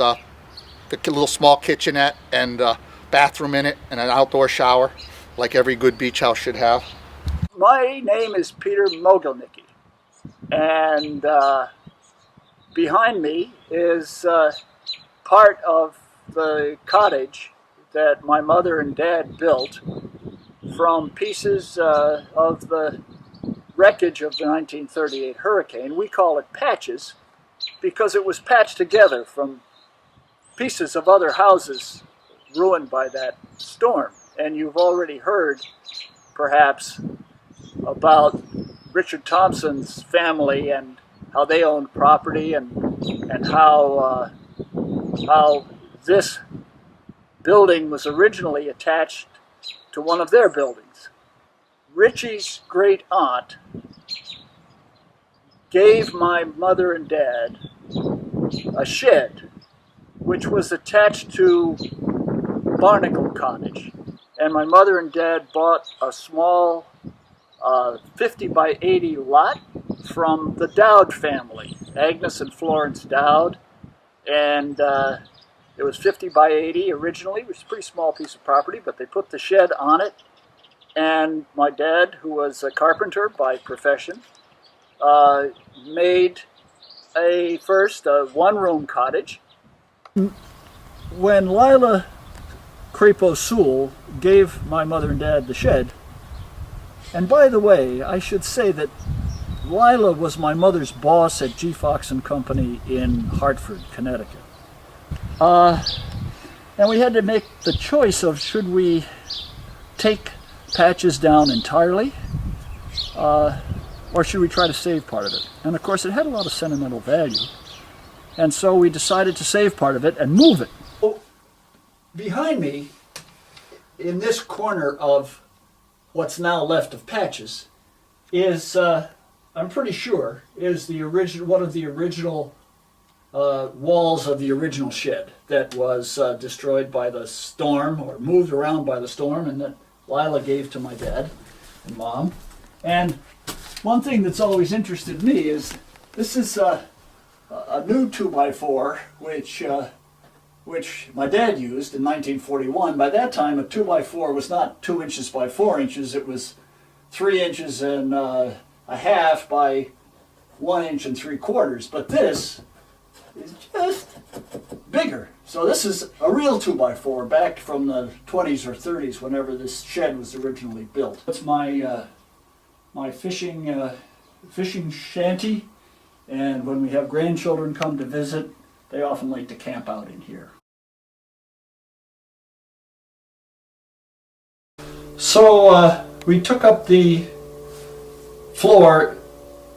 the little small kitchenette and bathroom in it and an outdoor shower, like every good beach house should have. My name is Peter Mogilnicki, and behind me is part of the cottage that my mother and dad built from pieces of the wreckage of the 1938 hurricane. We call it patches because it was patched together from pieces of other houses ruined by that storm. And you've already heard, perhaps, about Richard Thompson's family and how they owned property and how this building was originally attached to one of their buildings. Richie's great aunt gave my mother and dad a shed which was attached to Barnacle Cottage. And my mother and dad bought a small 50 by 80 lot from the Dowd family, Agnes and Florence Dowd. And it was 50 by 80 originally. It was a pretty small piece of property, but they put the shed on it. And my dad, who was a carpenter by profession, made first a one-room cottage. When Lila Crepo Sewell gave my mother and dad the shed, and by the way, I should say that Lila was my mother's boss at G. Fox & Company in Hartford, Connecticut. And we had to make the choice of should we take patches down entirely or should we try to save part of it. And of course it had a lot of sentimental value. And so we decided to save part of it and move it. Behind me, in this corner of what's now left of patches, is, I'm pretty sure, is the one of the original walls of the original shed that was destroyed by the storm or moved around by the storm, and that Lila gave to my dad and mom. And one thing that's always interested me is this is a new 2x4 which my dad used in 1941. By that time, a 2x4 was not 2 inches by 4 inches. It was 3 inches and a half by 1 inch and 3/4. But this is just bigger. So this is a real 2x4 back from the 20s or 30s, whenever this shed was originally built. It's my my fishing shanty, and when we have grandchildren come to visit, they often like to camp out in here. So we took up the floor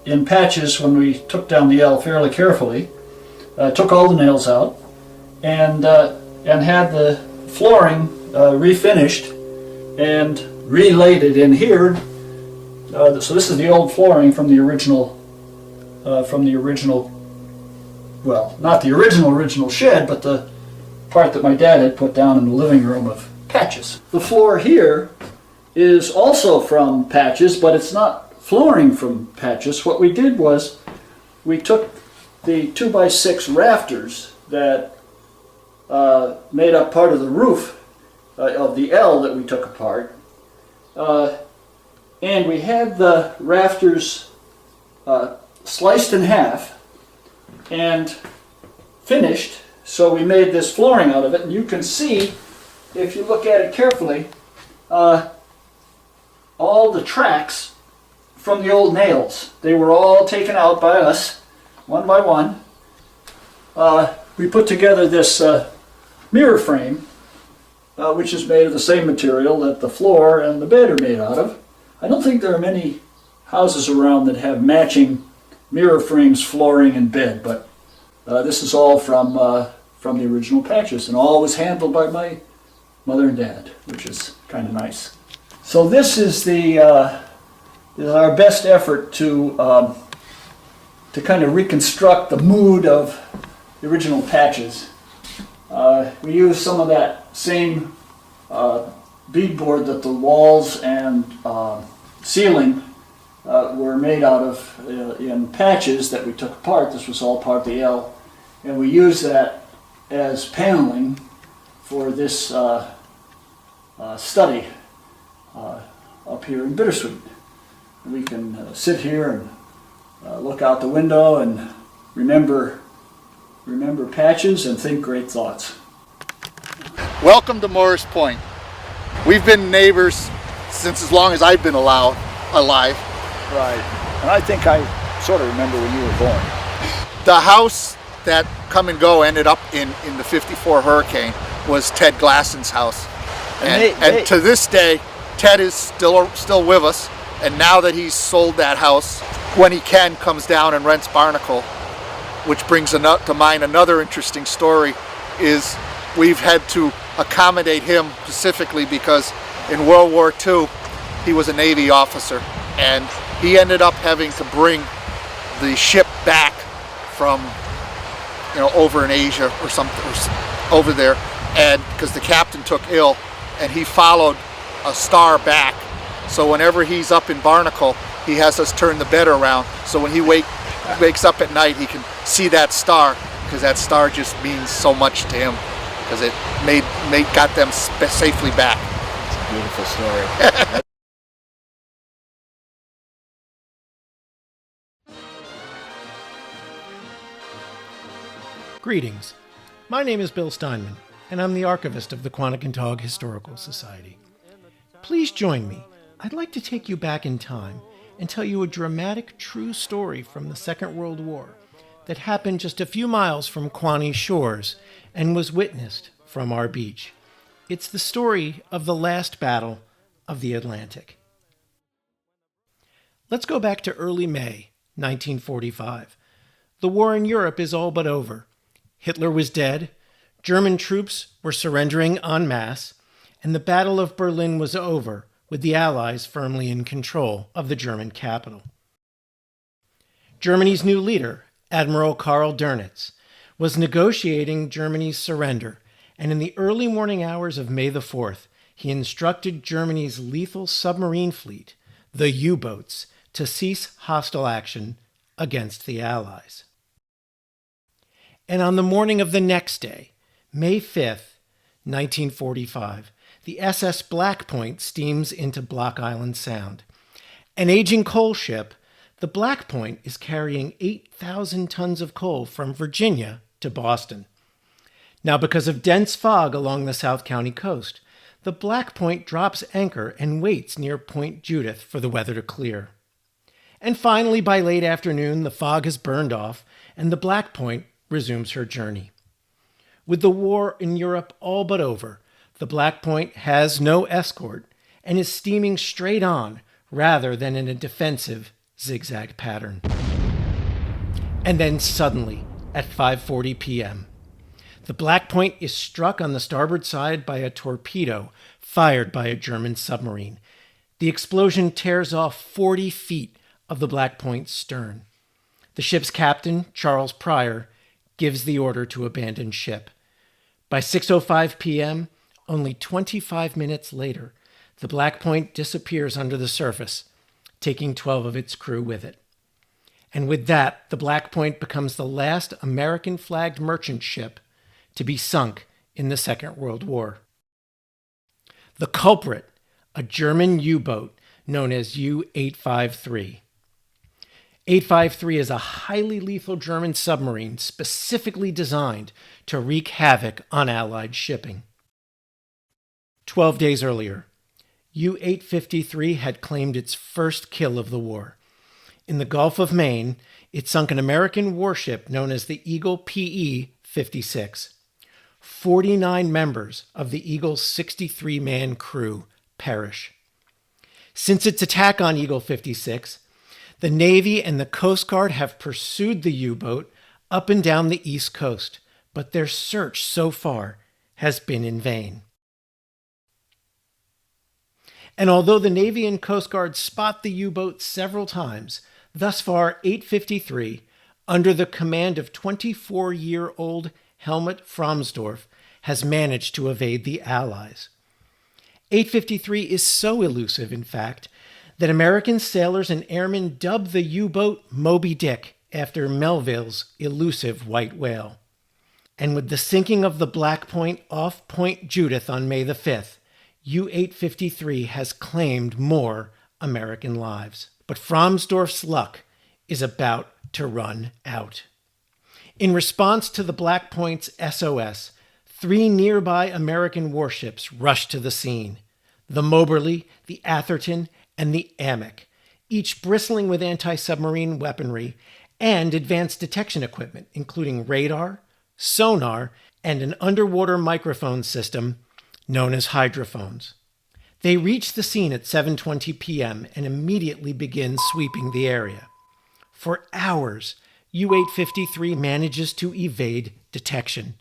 in patches when we took down the L fairly carefully, took all the nails out, and had the flooring refinished and relaid it in here. So this is the old flooring from the original, well, not the original shed, but the part that my dad had put down in the living room of patches. The floor here is also from patches, but it's not flooring from patches. What we did was we took the 2x6 rafters that made up part of the roof of the L that we took apart, and we had the rafters sliced in half and finished, so we made this flooring out of it. And you can see, if you look at it carefully, all the tracks from the old nails. They were all taken out by us, one by one. We put together this mirror frame, which is made of the same material that the floor and the bed are made out of. I don't think there are many houses around that have matching mirror frames, flooring, and bed, but this is all from the original patches, and all was handled by my mother and dad, which is kind of nice. So this is our best effort to kind of reconstruct the mood of the original patches. We used some of that same beadboard that the walls and ceiling were made out of in patches that we took apart. This was all part of the L, and we used that as paneling for this study up here in Bittersweet. We can sit here and look out the window and remember Patches and think great thoughts. Welcome to Morris Point. We've been neighbors since as long as I've been alive. Right. And I think I sort of remember when you were born. The house that Come and Go ended up in the 54 hurricane was Ted Glasson's house. And to this day, Ted is still with us. And now that he's sold that house, when he comes down and rents Barnacle, which brings to mind another interesting story, is we've had to accommodate him specifically because in World War II, he was a Navy officer, and he ended up having to bring the ship back from, over in Asia or something, or over there, and because the captain took ill, and he followed a star back. So whenever he's up in Barnacle, he has us turn the bed around. So when he wakes up at night, he can see that star, because that star just means so much to him, because it got them safely back. It's a beautiful story. Greetings. My name is Bill Steinman, and I'm the archivist of the Quanticontog Historical Society. Please join me. I'd like to take you back in time and tell you a dramatic, true story from the Second World War that happened just a few miles from Quaney's shores and was witnessed from our beach. It's the story of the last battle of the Atlantic. Let's go back to early May 1945. The war in Europe is all but over. Hitler was dead, German troops were surrendering en masse, and the Battle of Berlin was over, with the Allies firmly in control of the German capital. Germany's new leader, Admiral Karl Dönitz, was negotiating Germany's surrender, and in the early morning hours of May the 4th, he instructed Germany's lethal submarine fleet, the U-boats, to cease hostile action against the Allies. And on the morning of the next day, May 5th, 1945, the SS Black Point steams into Block Island Sound. An aging coal ship, the Black Point is carrying 8,000 tons of coal from Virginia to Boston. Now, because of dense fog along the South County coast, the Black Point drops anchor and waits near Point Judith for the weather to clear. And finally, by late afternoon, the fog has burned off, and the Black Point resumes her journey. With the war in Europe all but over, the Black Point has no escort and is steaming straight on rather than in a defensive zigzag pattern. And then suddenly, at 5:40 p.m., the Black Point is struck on the starboard side by a torpedo fired by a German submarine. The explosion tears off 40 feet of the Black Point's stern. The ship's captain, Charles Pryor, gives the order to abandon ship. By 6:05 p.m., only 25 minutes later, the Black Point disappears under the surface, taking 12 of its crew with it. And with that, the Black Point becomes the last American-flagged merchant ship to be sunk in the Second World War. The culprit, a German U-boat known as U-853. 853 is a highly lethal German submarine specifically designed to wreak havoc on Allied shipping. 12 days earlier, U-853 had claimed its first kill of the war. In the Gulf of Maine, it sunk an American warship known as the Eagle PE-56. 49 members of the Eagle's 63-man crew perish. Since its attack on Eagle 56, the Navy and the Coast Guard have pursued the U-boat up and down the East Coast, but their search so far has been in vain. And although the Navy and Coast Guard spot the U-boat several times, thus far 853, under the command of 24-year-old Helmut Framsdorf, has managed to evade the Allies. 853 is so elusive, in fact, that American sailors and airmen dubbed the U-boat Moby Dick after Melville's elusive white whale. And with the sinking of the Black Point off Point Judith on May the 5th, U-853 has claimed more American lives. But Fromsdorf's luck is about to run out. In response to the Black Point's SOS, 3 nearby American warships rushed to the scene: the Moberly, the Atherton, and the Amick, each bristling with anti-submarine weaponry and advanced detection equipment, including radar, sonar, and an underwater microphone system known as hydrophones. They reach the scene at 7:20 p.m. and immediately begin sweeping the area. For hours, U-853 manages to evade detection.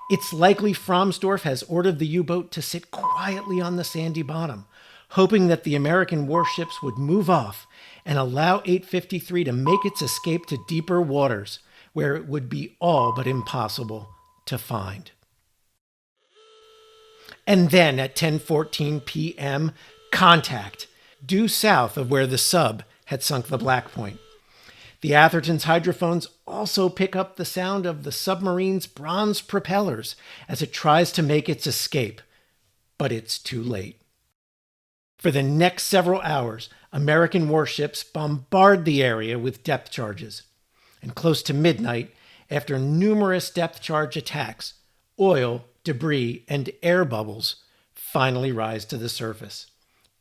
It's likely Fromsdorf has ordered the U-boat to sit quietly on the sandy bottom, hoping that the American warships would move off and allow 853 to make its escape to deeper waters, where it would be all but impossible to find. And then at 10:14 p.m., contact, due south of where the sub had sunk the Black Point. The Atherton's hydrophones also pick up the sound of the submarine's bronze propellers as it tries to make its escape, but it's too late. For the next several hours, American warships bombard the area with depth charges. And close to midnight, after numerous depth charge attacks, oil, debris, and air bubbles finally rise to the surface.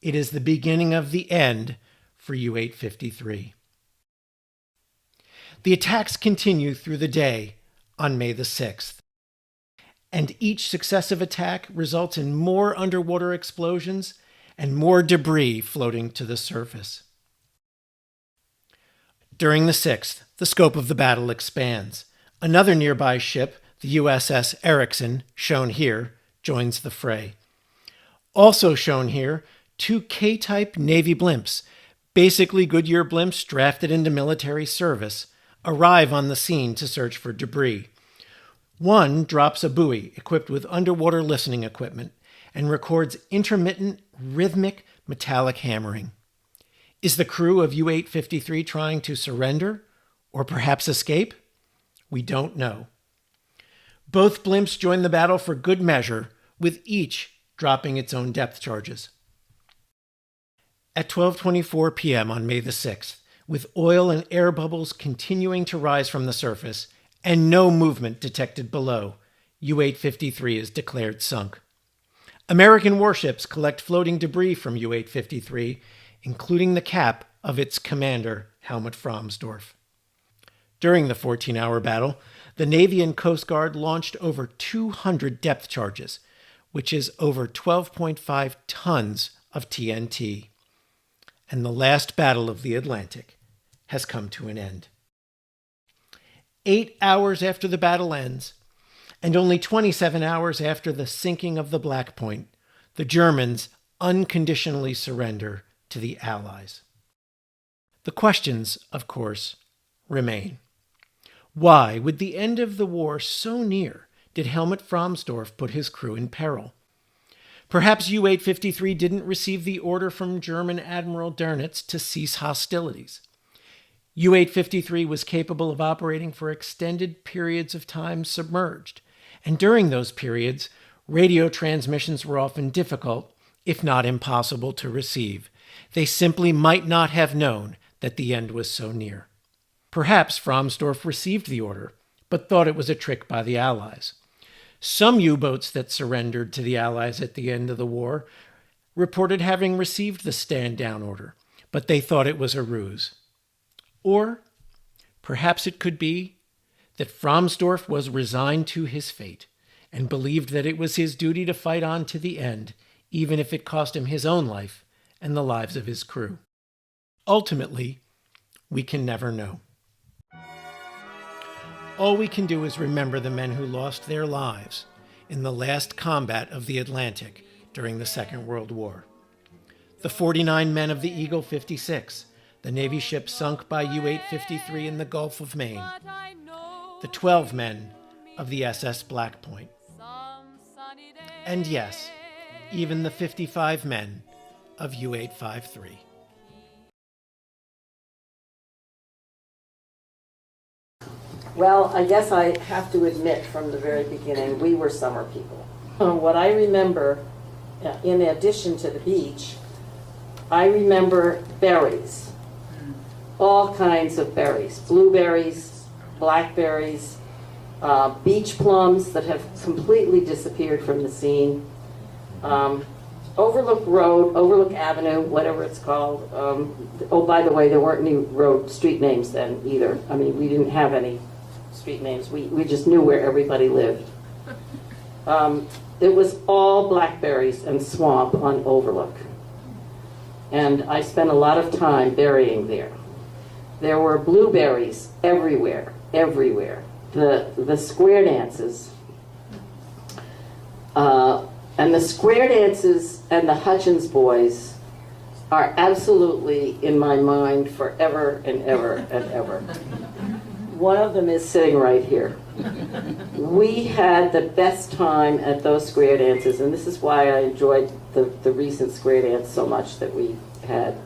It is the beginning of the end for U-853. The attacks continue through the day on May the 6th, and each successive attack results in more underwater explosions and more debris floating to the surface. During the 6th, the scope of the battle expands. Another nearby ship, the USS Erickson, shown here, joins the fray. Also shown here, 2 K-type Navy blimps, basically Goodyear blimps drafted into military service, arrive on the scene to search for debris. One drops a buoy equipped with underwater listening equipment and records intermittent, rhythmic, metallic hammering. Is the crew of U-853 trying to surrender or perhaps escape? We don't know. Both blimps join the battle for good measure, with each dropping its own depth charges. At 12:24 p.m. on May the 6th, with oil and air bubbles continuing to rise from the surface and no movement detected below, U-853 is declared sunk. American warships collect floating debris from U-853, including the cap of its commander, Helmut Fromsdorf. During the 14-hour battle, the Navy and Coast Guard launched over 200 depth charges, which is over 12.5 tons of TNT. And the last battle of the Atlantic has come to an end. 8 hours after the battle ends, and only 27 hours after the sinking of the Black Point, the Germans unconditionally surrender to the Allies. The questions, of course, remain. Why, with the end of the war so near, did Helmut Fromsdorf put his crew in peril? Perhaps U-853 didn't receive the order from German Admiral Dönitz to cease hostilities. U-853 was capable of operating for extended periods of time submerged, and during those periods, radio transmissions were often difficult, if not impossible, to receive. They simply might not have known that the end was so near. Perhaps Fromsdorf received the order, but thought it was a trick by the Allies. Some U-boats that surrendered to the Allies at the end of the war reported having received the stand-down order, but they thought it was a ruse. Or perhaps it could be that Fromsdorf was resigned to his fate and believed that it was his duty to fight on to the end, even if it cost him his own life and the lives of his crew. Ultimately, we can never know. All we can do is remember the men who lost their lives in the last combat of the Atlantic during the Second World War. The 49 men of the Eagle 56, the Navy ship sunk by U-853 in the Gulf of Maine. The 12 men of the SS Black Point. And yes, even the 55 men of U-853. Well, I guess I have to admit from the very beginning, we were summer people. What I remember, in addition to the beach, I remember berries. All kinds of berries. Blueberries, blackberries, beach plums that have completely disappeared from the scene. Overlook Road, Overlook Avenue, whatever it's called. Oh, by the way, there weren't any street names then either. I mean, we didn't have any street names. We just knew where everybody lived. It was all blackberries and swamp on Overlook. And I spent a lot of time berrying there. There were blueberries everywhere, everywhere. The square dances. And the square dances and the Hutchins boys are absolutely in my mind forever and ever and ever. One of them is sitting right here. We had the best time at those square dances, and this is why I enjoyed the recent square dance so much that we had.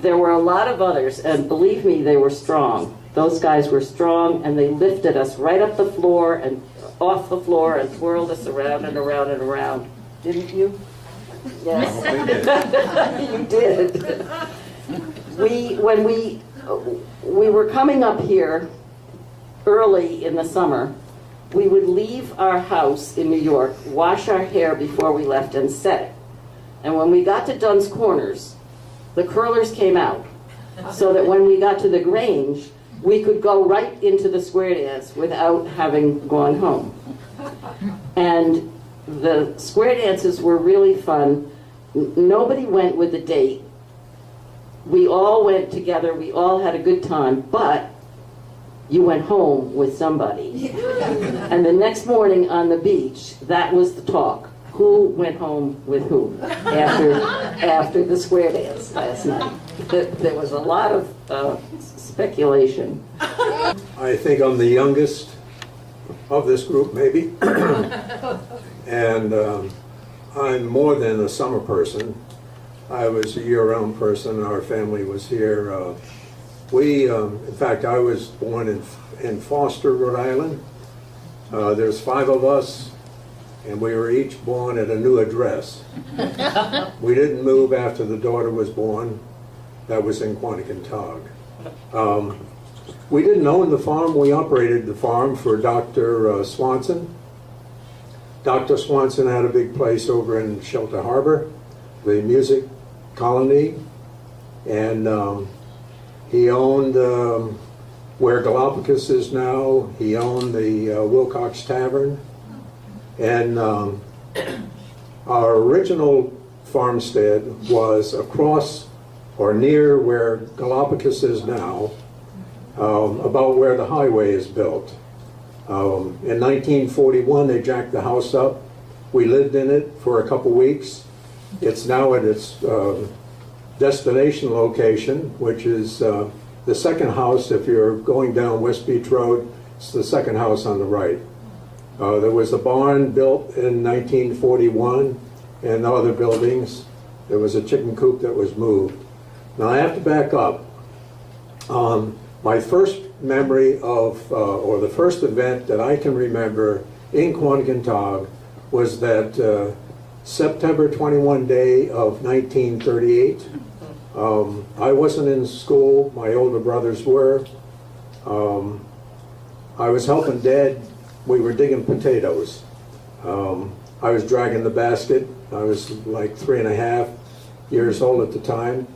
There were a lot of others, and believe me, they were strong. Those guys were strong, and they lifted us right up the floor and off the floor and twirled us around and around and around. Didn't you? Yes. You did. When we were coming up here early in the summer, we would leave our house in New York, wash our hair before we left, and set it. And when we got to Dunn's Corners, the curlers came out, so that when we got to the Grange, we could go right into the square dance without having gone home. And the square dances were really fun. Nobody went with a date. We all went together, we all had a good time, but you went home with somebody. And the next morning on the beach, that was the talk. Who went home with who after the square dance last night? There was a lot of speculation. I think I'm the youngest of this group, maybe. And I'm more than a summer person. I was a year-round person. Our family was here. In fact, I was born in Foster, Rhode Island. There's 5 of us, and we were each born at a new address. We didn't move after the daughter was born. That was in Quanticontog. We didn't own the farm. We operated the farm for Dr. Swanson. Dr. Swanson had a big place over in Shelter Harbor, the music colony, and he owned where Galapagos is now. He owned the Wilcox Tavern, and our original farmstead was across or near where Galapagos is now, about where the highway is built. In 1941, they jacked the house up. We lived in it for a couple weeks. It's now at its destination location, which is the second house. If you're going down West Beach Road, it's the second house on the right. There was a barn built in 1941 and other buildings. There was a chicken coop that was moved. Now I have to back up. My first memory of, or the first event that I can remember in Quanticontog was that September 21 day of 1938. I wasn't in school, my older brothers were. I was helping Dad, we were digging potatoes. I was dragging the basket. I was like 3.5 years old at the time.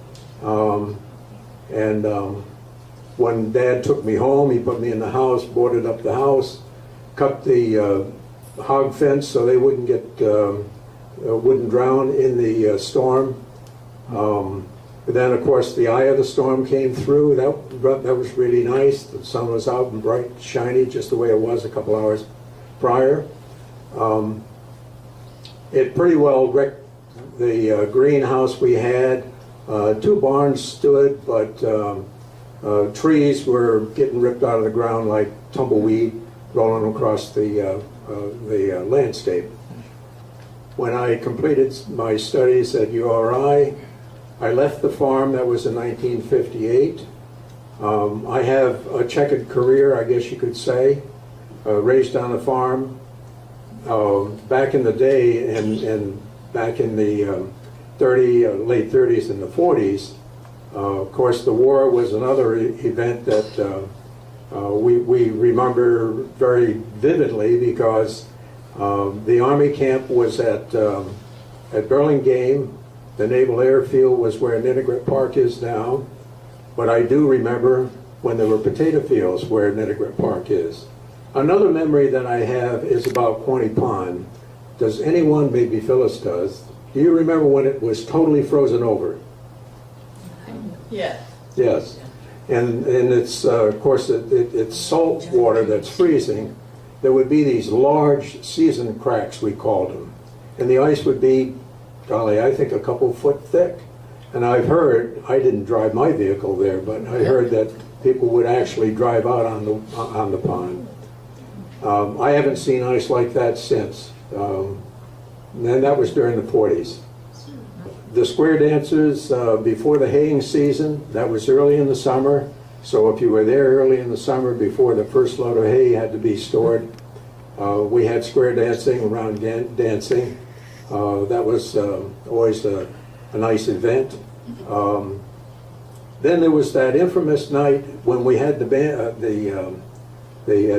When Dad took me home, he put me in the house, boarded up the house, cut the hog fence so they wouldn't drown in the storm. But then, of course, the eye of the storm came through. That was really nice. The sun was out and bright, shiny, just the way it was a couple hours prior. It pretty well wrecked the greenhouse we had. 2 barns stood, but trees were getting ripped out of the ground like tumbleweed rolling across the landscape. When I completed my studies at URI, I left the farm. That was in 1958, I have a checkered career, I guess you could say. Raised on a farm. Back in the day, and back in the late 30s and the 40s, of course, the war was another event that we remember very vividly, because the Army camp was at Burlingame. The Naval Airfield was where Ninnegret Park is now. But I do remember when there were potato fields where Ninnegret Park is. Another memory that I have is about Quoney Pond. Does anyone, maybe Phyllis does, do you remember when it was totally frozen over? Yeah. Yes. And it's, of course, it's salt water that's freezing. There would be these large season cracks, we called them. And the ice would be, golly, I think a couple foot thick. And I've heard, I didn't drive my vehicle there, but I heard that people would actually drive out on the pond. I haven't seen ice like that since. And that was during the 40s. The square dances before the haying season, that was early in the summer. So if you were there early in the summer before the first load of hay had to be stored, we had square dancing, round dancing. That was always a nice event. Then there was that infamous night when we had the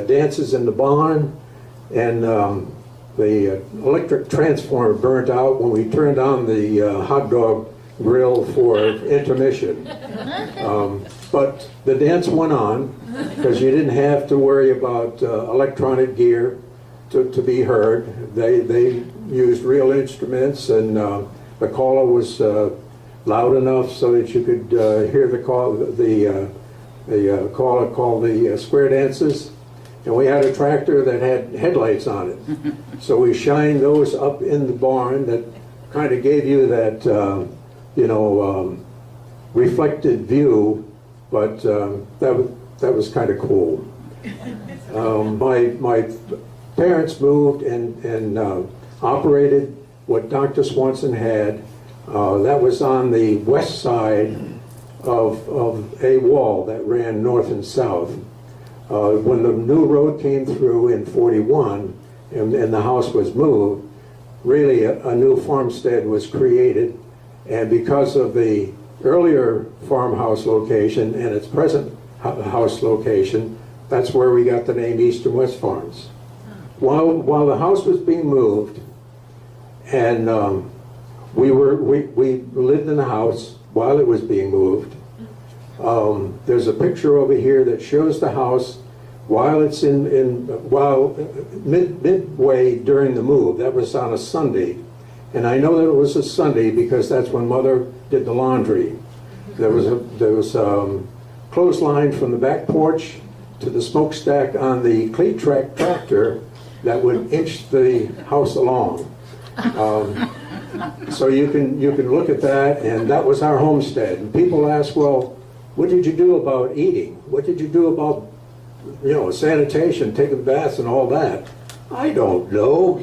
dances in the barn, and the electric transformer burnt out when we turned on the hot dog grill for intermission. But the dance went on, because you didn't have to worry about electronic gear to be heard. They used real instruments, and the caller was loud enough so that you could hear the caller call the square dances. And we had a tractor that had headlights on it. So we shined those up in the barn that kind of gave you that, reflected view, but that was kind of cool. My parents moved and operated what Dr. Swanson had. That was on the west side of a wall that ran north and south. When the new road came through in 41 and the house was moved, really a new farmstead was created. And because of the earlier farmhouse location and its present house location, that's where we got the name East and West Farms. While the house was being moved, and we lived in the house while it was being moved. There's a picture over here that shows the house while it's midway during the move. That was on a Sunday, and I know that it was a Sunday because that's when Mother did the laundry. There was clothesline from the back porch to the smokestack on the cleat track tractor that would inch the house along. So you can look at that, and that was our homestead. And people ask, well, what did you do about eating? What did you do about, sanitation, taking baths and all that? I don't know.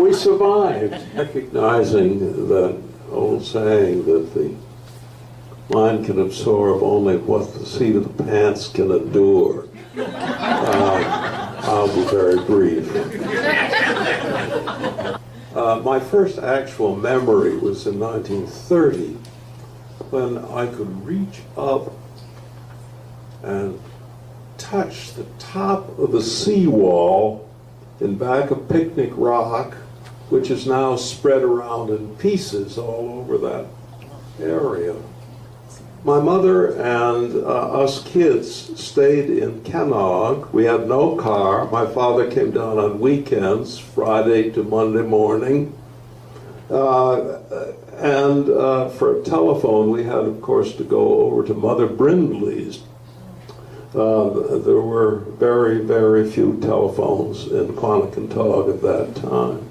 We survived. Recognizing that old saying that the mind can absorb only what the seat of the pants can endure, I'll be very brief. My first actual memory was in 1930, when I could reach up and touch the top of the seawall in back of Picnic Rock, which is now spread around in pieces all over that area. My mother and us kids stayed in Kennog. We had no car. My father came down on weekends, Friday to Monday morning. And for a telephone, we had, of course, to go over to Mother Brindley's. There were very, very few telephones in Quanticontog at that time.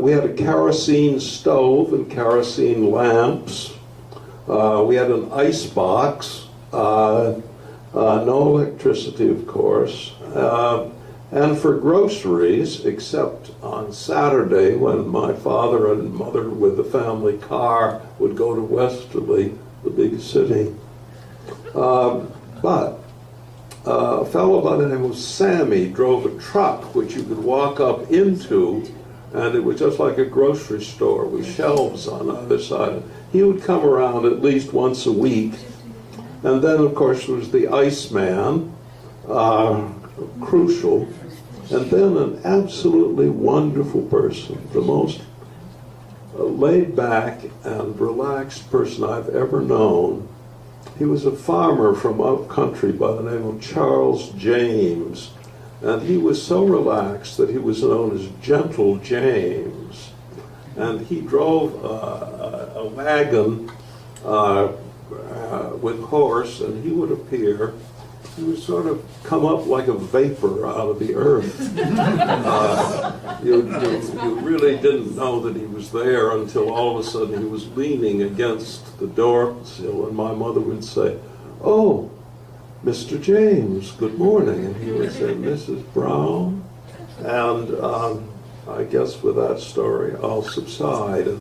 We had a kerosene stove and kerosene lamps. We had an ice box, no electricity, of course. And for groceries, except on Saturday when my father and mother with the family car would go to Westerly, the big city. But a fellow by the name of Sammy drove a truck which you could walk up into, and it was just like a grocery store with shelves on either side. He would come around at least once a week. And then, of course, there was the Iceman, crucial. And then an absolutely wonderful person, the most laid back and relaxed person I've ever known. He was a farmer from up country by the name of Charles James. And he was so relaxed that he was known as Gentle James. And he drove a wagon with horse, and he would appear. He would sort of come up like a vapor out of the earth. You really didn't know that he was there until all of a sudden he was leaning against the door sill, and my mother would say, "Oh, Mr. James, good morning." And he would say, "Mrs. Brown." And I guess with that story, I'll subside and